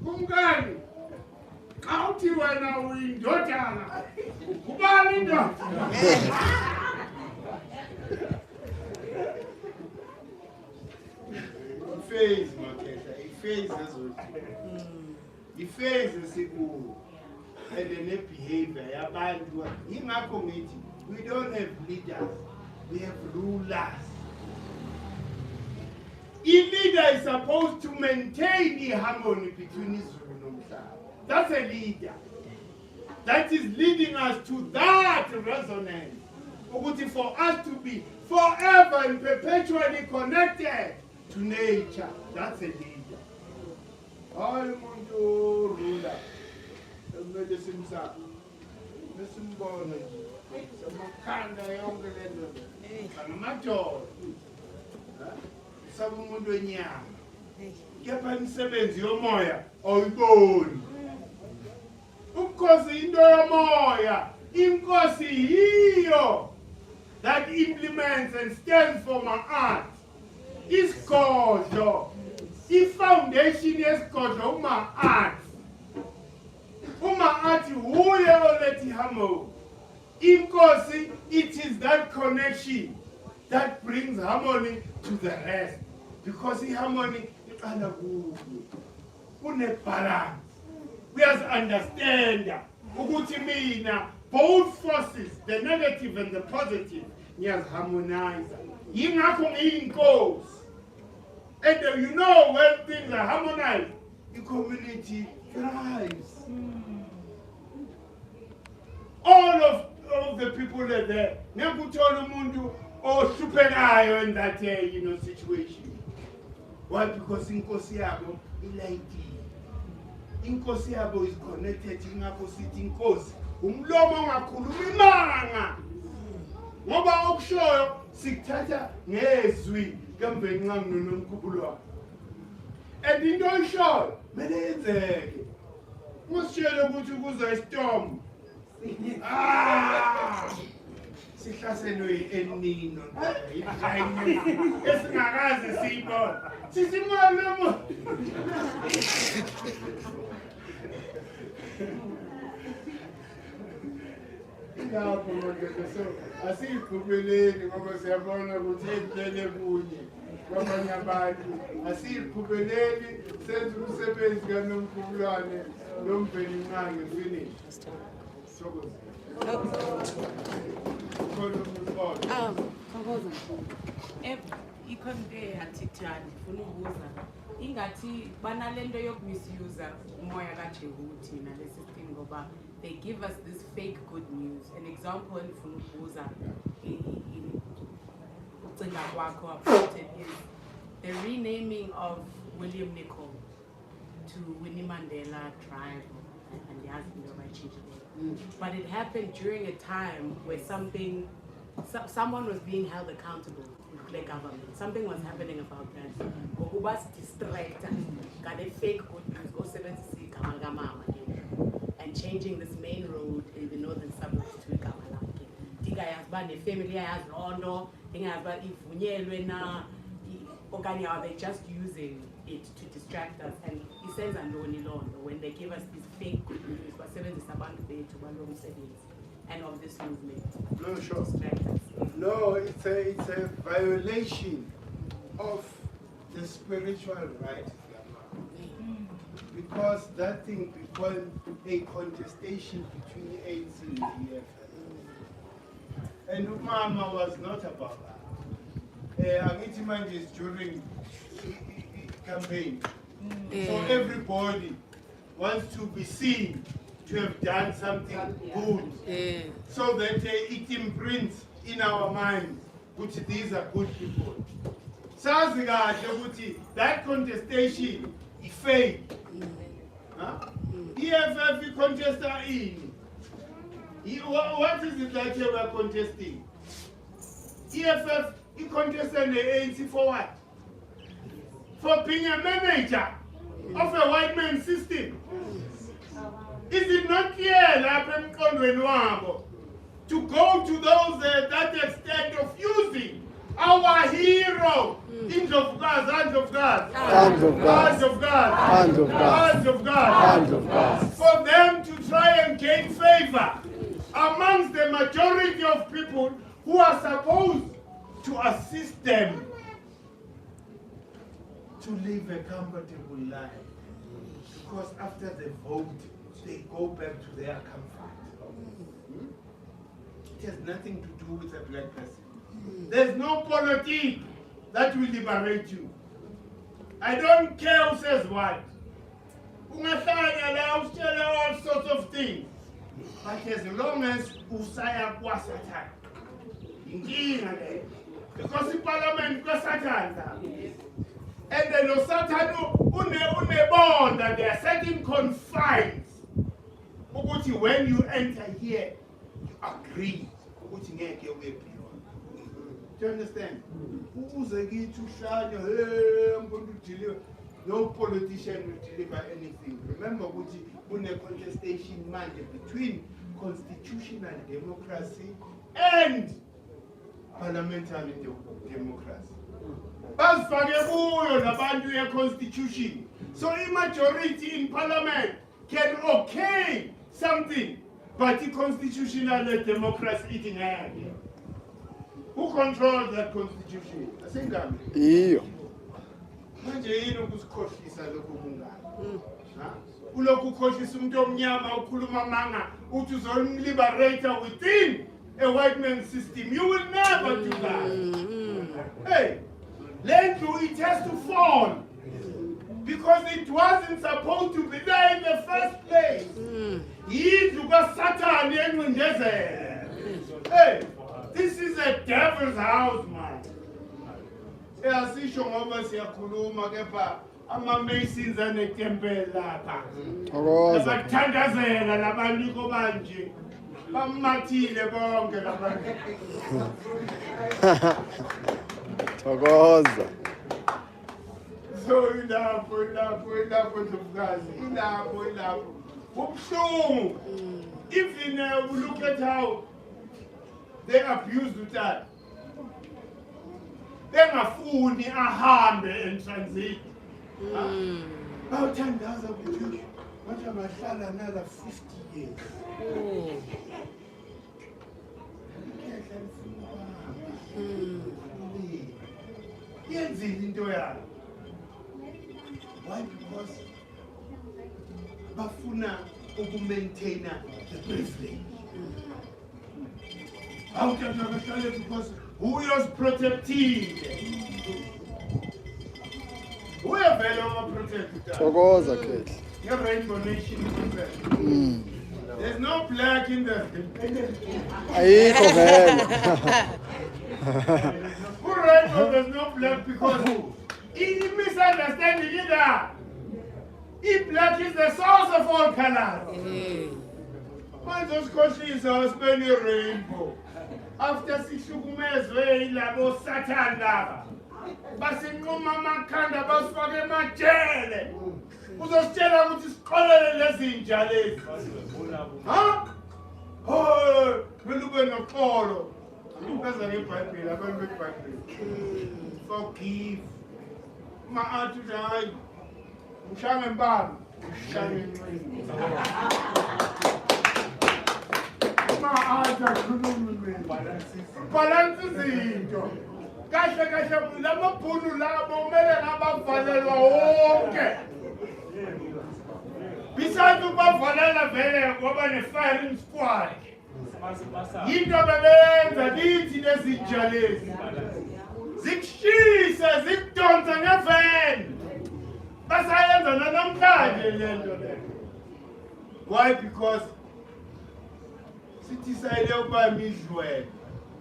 Kungani? Kauti wena uyindodana. Kubani ndoda? Phase maketha, phase ezothi. Phase esikulu. And the behavior yabantu. Ingakho ngithi we don't have leaders, we have rulers. A leader is supposed to maintain the harmony between Israel and Umhlaba. That's a leader. That is leading us to that resonance. Ukuthi for us to be forever and perpetually connected to nature. That's a leader. All umuntu ruler. Kumele simsaphe. Nesimbone. Samakhanda yonke lento. Ngamadoda. Sabe umuntu wenyama. Kepha imisebenzi yomoya awuyiboni. Ukhosi into yomoya. Inkosi yiyo that implements and stands for my art. Isigodlo. I-foundation yesigodlo uma art. Uma art huye olethi hamo. Inkosi, it is that connection that brings harmony to the rest. Because the harmony is under balance. We have to understand ukuthi mina both forces, the negative and the positive, niyaz harmonize. Yingakho ngiyinkosi. And you know when things are harmonized, the community thrives. All of the people are there. Ngiyakuthola umuntu ohluphekayo in that situation. Why? Because inkosi yabo ilayitile. Inkosi yabo is connected ingakho sithi inkosi umlomo ongakhuluma imanga. Ngoba okushoyo sikuthatha ngezwi kamveli nqamno nomkhululo wakhe. And into oyishoyo mele yenzeke. Kusitshele ukuthi kuza istorm. Sihlaselwe enino esingakaze siyibone sisimona lapho manje so asiyiqhubeleni ngoba siyabona ukuthi endlele kunye kwabanye abantu asiyiqhubeleni senze umsebenzi kaNomkhulwane nomveli nqange finish. Ikhonde yathithani ufuna ukubuza ingathi banalento yokumisuse umoya kaJehuti nalesi thing ngoba they give us this fake good news. An example endifuna ukubuza ucinga kwakho about it is the renaming of William Nicol to Winnie Mandela Drive and the husband of my children. But it happened during a time where someone was being held accountable with the government. Something was happening about that. Who was distracted, got a fake good news, go 76 and changing this main road in the northern suburbs to Kamalake. ingayazi uba nefamily iyayazi loo nto ingayazi uba ivunyelwe na okanye are they just using it to distract us and isenza ntoni loo nto when they give us this fake good news basebenzisa abantu bethu baloo msebenzi and of this movement No, to sure. distract us. No, it's a violation of the spiritual right. Because that thing became a contestation between ANC and the EFF. And Umama was not about that. Angithi manje is during campaign. So everybody wants to be seen to have done something good. So that it imprints in our minds, which these are good people. Sazi kahle ukuthi that contestation failed. EFF contesta ini. What is it that you were contesting? EFF contested the ANC for what? For being a manager of a white man system. Is it not clear to go to those that extent of using our hero, hands of God, hands of God, hands of God, hands of God, hands of God, hands of God, hands of God, for them to try and gain favor amongst the majority of people who are supposed to assist them to live a comfortable life. Because after the vote, they go back to their comfort. It has nothing to do with a black person. There's no politics that will liberate you. I don't care who says what. Ungahlangana tell all sorts of things. But as long as usaya kwa Satan, inkinga le. Because the parliament kwa Satan. And then the Satan unebond that there are certain confines. When you enter here, you agree. Do you understand? No politician will deliver anything. Remember, when a contestation between constitutional democracy and parliamentary democracy. Constitution. So a majority in parliament can okay something, but the constitutional democracy eating hand. Who controls that constitution? I think I'm. Iyo. Manje yini ukusikhohlisa lokho kungani? Ulokhu ukhohlisa umuntu omnyama ukhuluma manga uthi uzomliberate within a white man system. You will never do that. Hey, Lendlu, it has to fall. Because it wasn't supposed to be there in the first place. Yindlu kaSatan yencindezelo. Hey, this is a devil's house, man. Siyasisho ngoba siyakhuluma kepha ama-masons anetempele lapha. Abathandazela labantu banje. Bamathile bonke labantu. Thokoza. So ilapho Ndlovukazi, ilapho. Ubuhlungu. Even we look at how they abuse that. Bengafuni ahambe and transit. Bawuthandaza ukuthi wathi angahlala another 50 years. Yenzile into yayo. Why? Because bafuna uku-maintaina the privilege. Because who is protecting? Who are very overprotected? Thokoza Kehle. Your rainbow nation. There's no black in the. Ayikho vele. Who rainbow? There's no black because in misunderstanding either. If black is the source of all colors. Once those countries are spending rainbow. After sihlukumezwe ilabo Satan laba. Basinquma amakhanda basifake emajele. Uzositshela ukuthi siqolele lezi njalo lezi. Ha? Oh, kumele ube noxolo. Impeza ngeBhayibheli, abantu beBhayibheli. Forgive. Ma-athi uthi hayi, ushange mbani, ushange enqini. Ma-athi akhulume mina. Balance izinto. Kahle kahle lamabhunu labo kumele ngabavalelwa wonke. Besides ukubavalela vele ngoba ne-firing squad. Yinto bebenza lithi lezinja lezi. Zikushise, zikudonsa ngeveni. Basayenza nanamhlanje lento le. Why? Because sithi sayile ukuba imidlwane,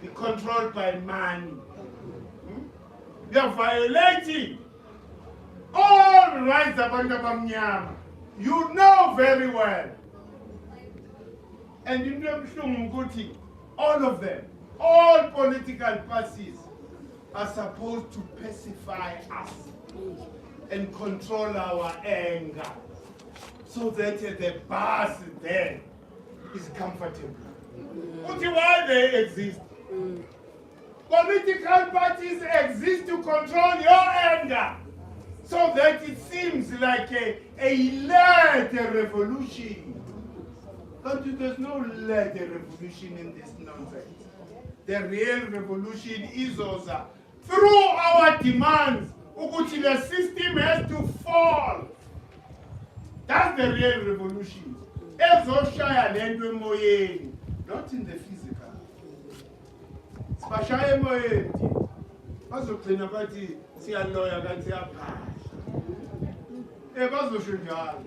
be controlled by money. You are violating all rights abantu abamnyama. You know very well. And into ebuhlungu ukuthi all of them, all political parties are supposed to pacify us and control our anger so that the bus there is comfortable. Why they exist? Political parties exist to control your anger so that it seems like a led revolution. But there's no led revolution in this nonsense. The real revolution is also through our demands. Ukuthi the system has to fall. That's the real revolution. Ezoshaya lento emoyeni, not in the physical. Sibashaya emoyeni. Bazogcina bathi siyaloya kanti siyaphahla. Bazosho njalo.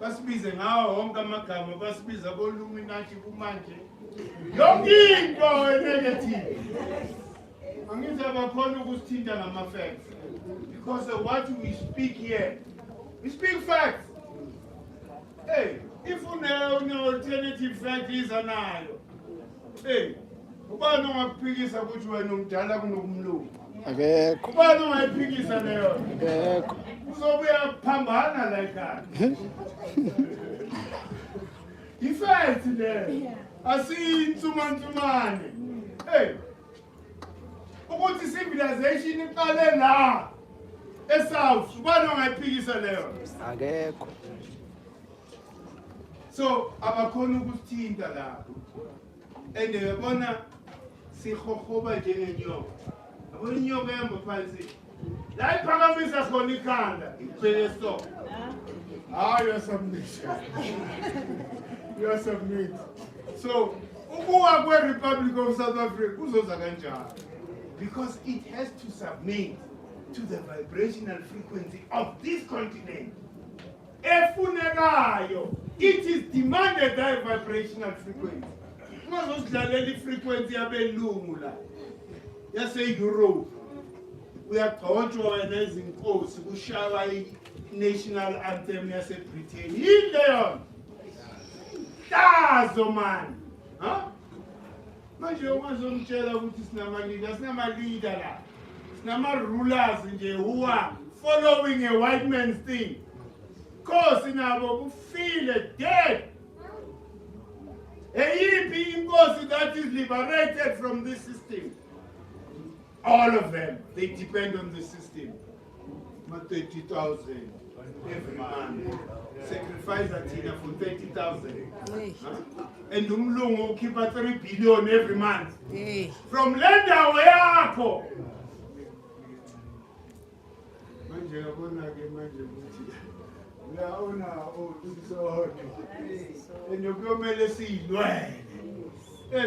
Basibize ngawo wonke amagama, basibiza boluminati kumanje. Yonke into negative. Angithi abakhona ukusithinta ngama-facts. Because what we speak here, we speak facts. Hey, if une-alternative fact izanayo, hey, ubani ongakuphikisa ukuthi wena umdala kunokumlungu? Akekho. Ubani ongayiphikisa leyo? Akekho. Uzobuya kuphambana like that. Ifact leyo. Asiyinsumansumane. Hey, ukuthi civilization iqale la eSouth, ubani ongayiphikisa leyo? Akekho. So abakhona ukusithinta lapho. And yabona sihohoba njengenyoka. Yabona inyoka ehamba phansi. La iphakamisa khona ikhanda, ibheke so. You are submit. You are submit. So ukuwa kwe-Republic of South Africa kuzoza kanjani? Because it has to submit to the vibrational frequency of this continent. Efunekayo, it is demanded that vibrational frequency. Ungazosidlalela frequency yabelungu la. Yase-Europe. Uyagcotshwa nezinkosi kushaywa i-national anthem yase-Britain. Yini leyo? Tazo man. Manje ungazomtshela ukuthi sinama-leader la. Sinama-rulers nje who are following a white man's thing. Kosi nabo kufile dead. Eyiphi inkosi that is liberated from this system? All of them, they depend on the system. 30,000 every month. Sacrifice Atina for 30,000. And umlungu keep 3 billion every month. From lenda yakho. Manje yabona ke manje ukuthi uyaona usizoni. Enokuyomele siyilwane.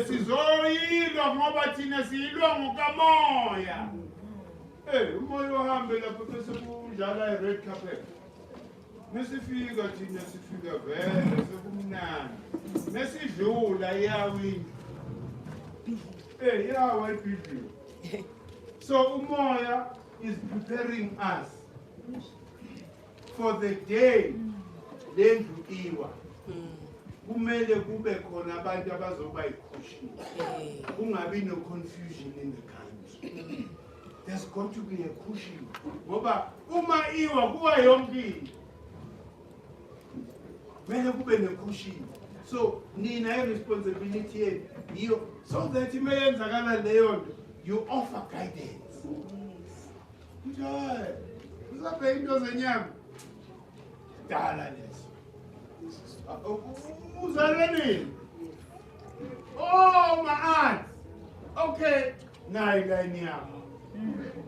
Sizoyilwa ngoba thina siyilwa ngokamoya. Umoya uhambe lapho bese kudlala i-red carpet. Nesifika thina sifika vele sekumnandi. Nesidlula iyawini. Iyawa ibhidliwe. So umoya is preparing us for the day lendlu iwa. Kumele kube khona abantu abazoba ikhushi. Kungabi no confusion in the country. There's got to be a cushion. Ngoba uma iwa kuwa yonke. Kumele kube ne cushion. So nina responsibility you so that imeyenzakala leyo nto you offer guidance. Njalo uzaphe into zenyama dala leso. Uzalweni. Oh, my aunt. Okay, now you got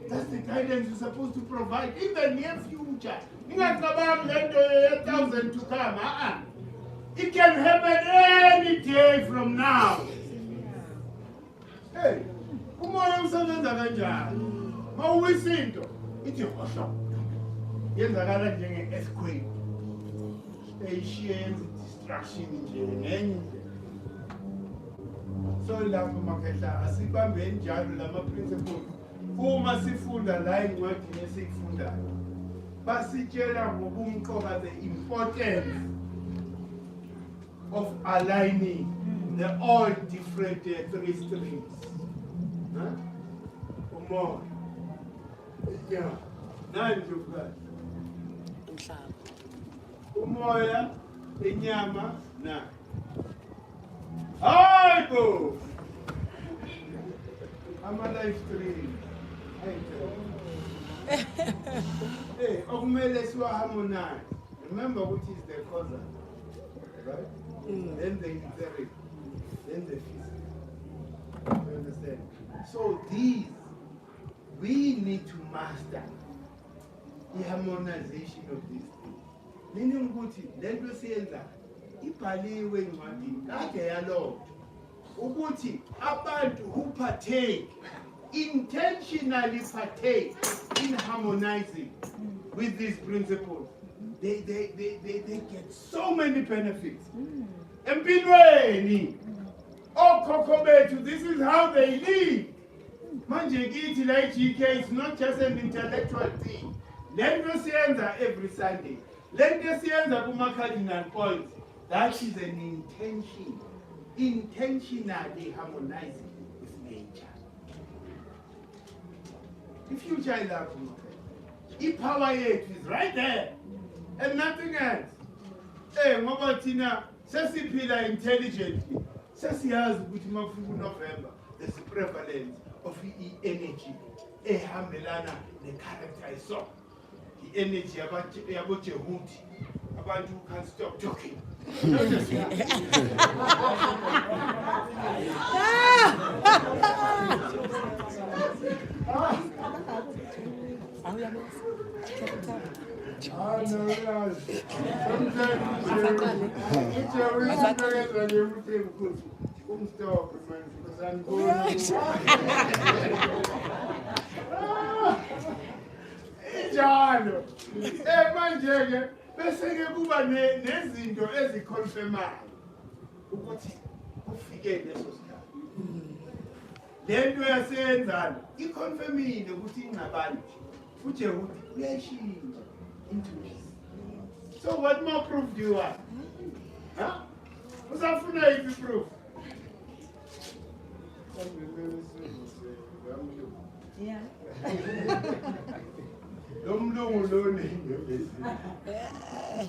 that's the guidance you're supposed to provide in the near future. You got about 1,000 to come. It can happen any day from now. Hey, come on, I'm saying that. Ma uwisinto ithi hohlo. Yenzakala njenge earthquake. Eyishiyenza destruction nje ngenye. So lapho makehla asibambeni njalo lama principles. Uma sifunda la incwadi esiyifundayo basitshela ngobumqoka the importance of aligning the all different three streams. Umoya, inyama, nani nje Umhlaba. umoya, inyama, na. Hayibo! Ama-life stream. Hey, okumele siwa-harmonize. Remember what is the causal, right? Then the etheric, then the physical. You understand? So these, we need to master the harmonization of these things. Meaning ukuthi lento siyenza ibhaliwe encwadini kade yaloo ukuthi abantu who partake intentionally partake in harmonizing with these principles, they get so many benefits. Empilweni, okhokho bethu, this is how they live. Manje kithi la GK is not just an intellectual thing. Lento siyenza every Sunday. Lento siyenza kuma-cardinal points. That is an intention. Intentionally harmonizing with nature. The future is up. The power yet is right there. And nothing else. Hey, ngoba thina sesiphila intelligently. Sesiyazi ukuthi mafuku November there's a prevalence of energy ehambelana ne-character so. The energy about Djehuti. Abantu who can't stop talking. Not just njalo manje-ke bese-ke kuba nezinto eziconfirmayo ukuthi kufike leso sikhathi. Le nto yasenzana iconfirmile ukuthi ingabani uJehuti uyashintsha into this. So what more proof do you want? Huh? Usafuna yiphi proof? Yeah. Lomlungu lona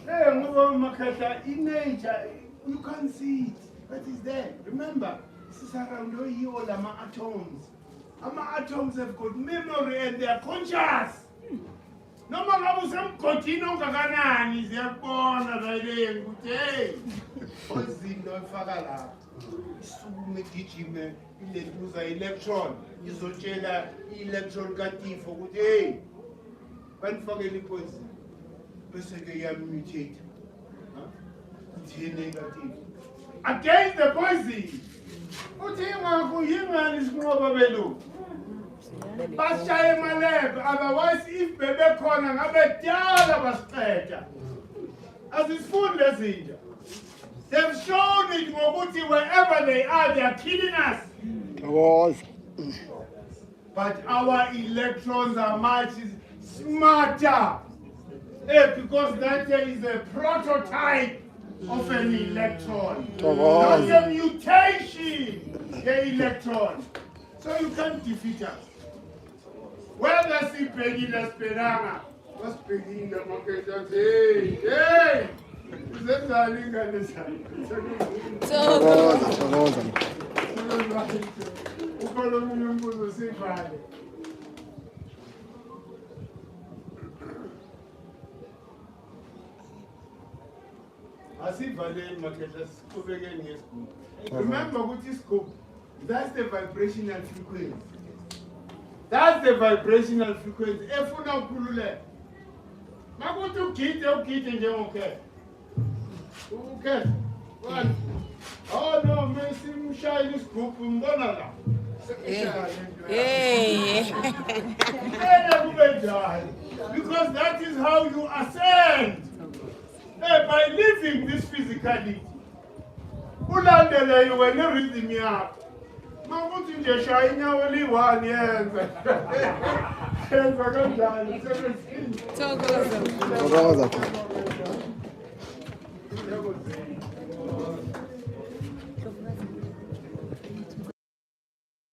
hey ngoba makhahla in nature you can't see it but it's there. Remember sisaraundo yiwo lama atoms. Ama-atoms have got memory and they are conscious. Noma ngabe usemgodini ongakanani ziyabona bayile ukuthi hey ozinto efaka lapha isukume gijime ilentuza electron izotshela i-electron katifo ukuthi hey banifakele ipoison bese-ke iyamutate ithi negative against the poison. Uthi ingakho yingani isinqoba belungu bashaye emalebe otherwise if bebekhona ngabe dala basiqeda azisifundi lezinja. They've shown it ngokuthi wherever they are killing us. But our electrons are much smarter because that is a prototype of an electron, not a mutation, the electron. So you can't defeat us. Whether si pegile speranga, was pegile maketa, hey, Zenzani ingane zami? Thokoza. Ukhona omunye umbuzo sivale. Asivaleni makhetha siqhubekeni ngesigubhu. Remember ukuthi isigubhu, that's the vibrational frequency. That's the vibrational frequency. Efuna ukukhululeka. Makuthi ugide njengokhetha. Ukhetha. One. Oh no, Messi mshayile isigubhu mbona la. Because that is how you ascend. By living this physicality. Ulandele wena rhythm yakho. Makuthi nje shaya inyawo li-1 yenza. Yenza kanjani? Thokoza.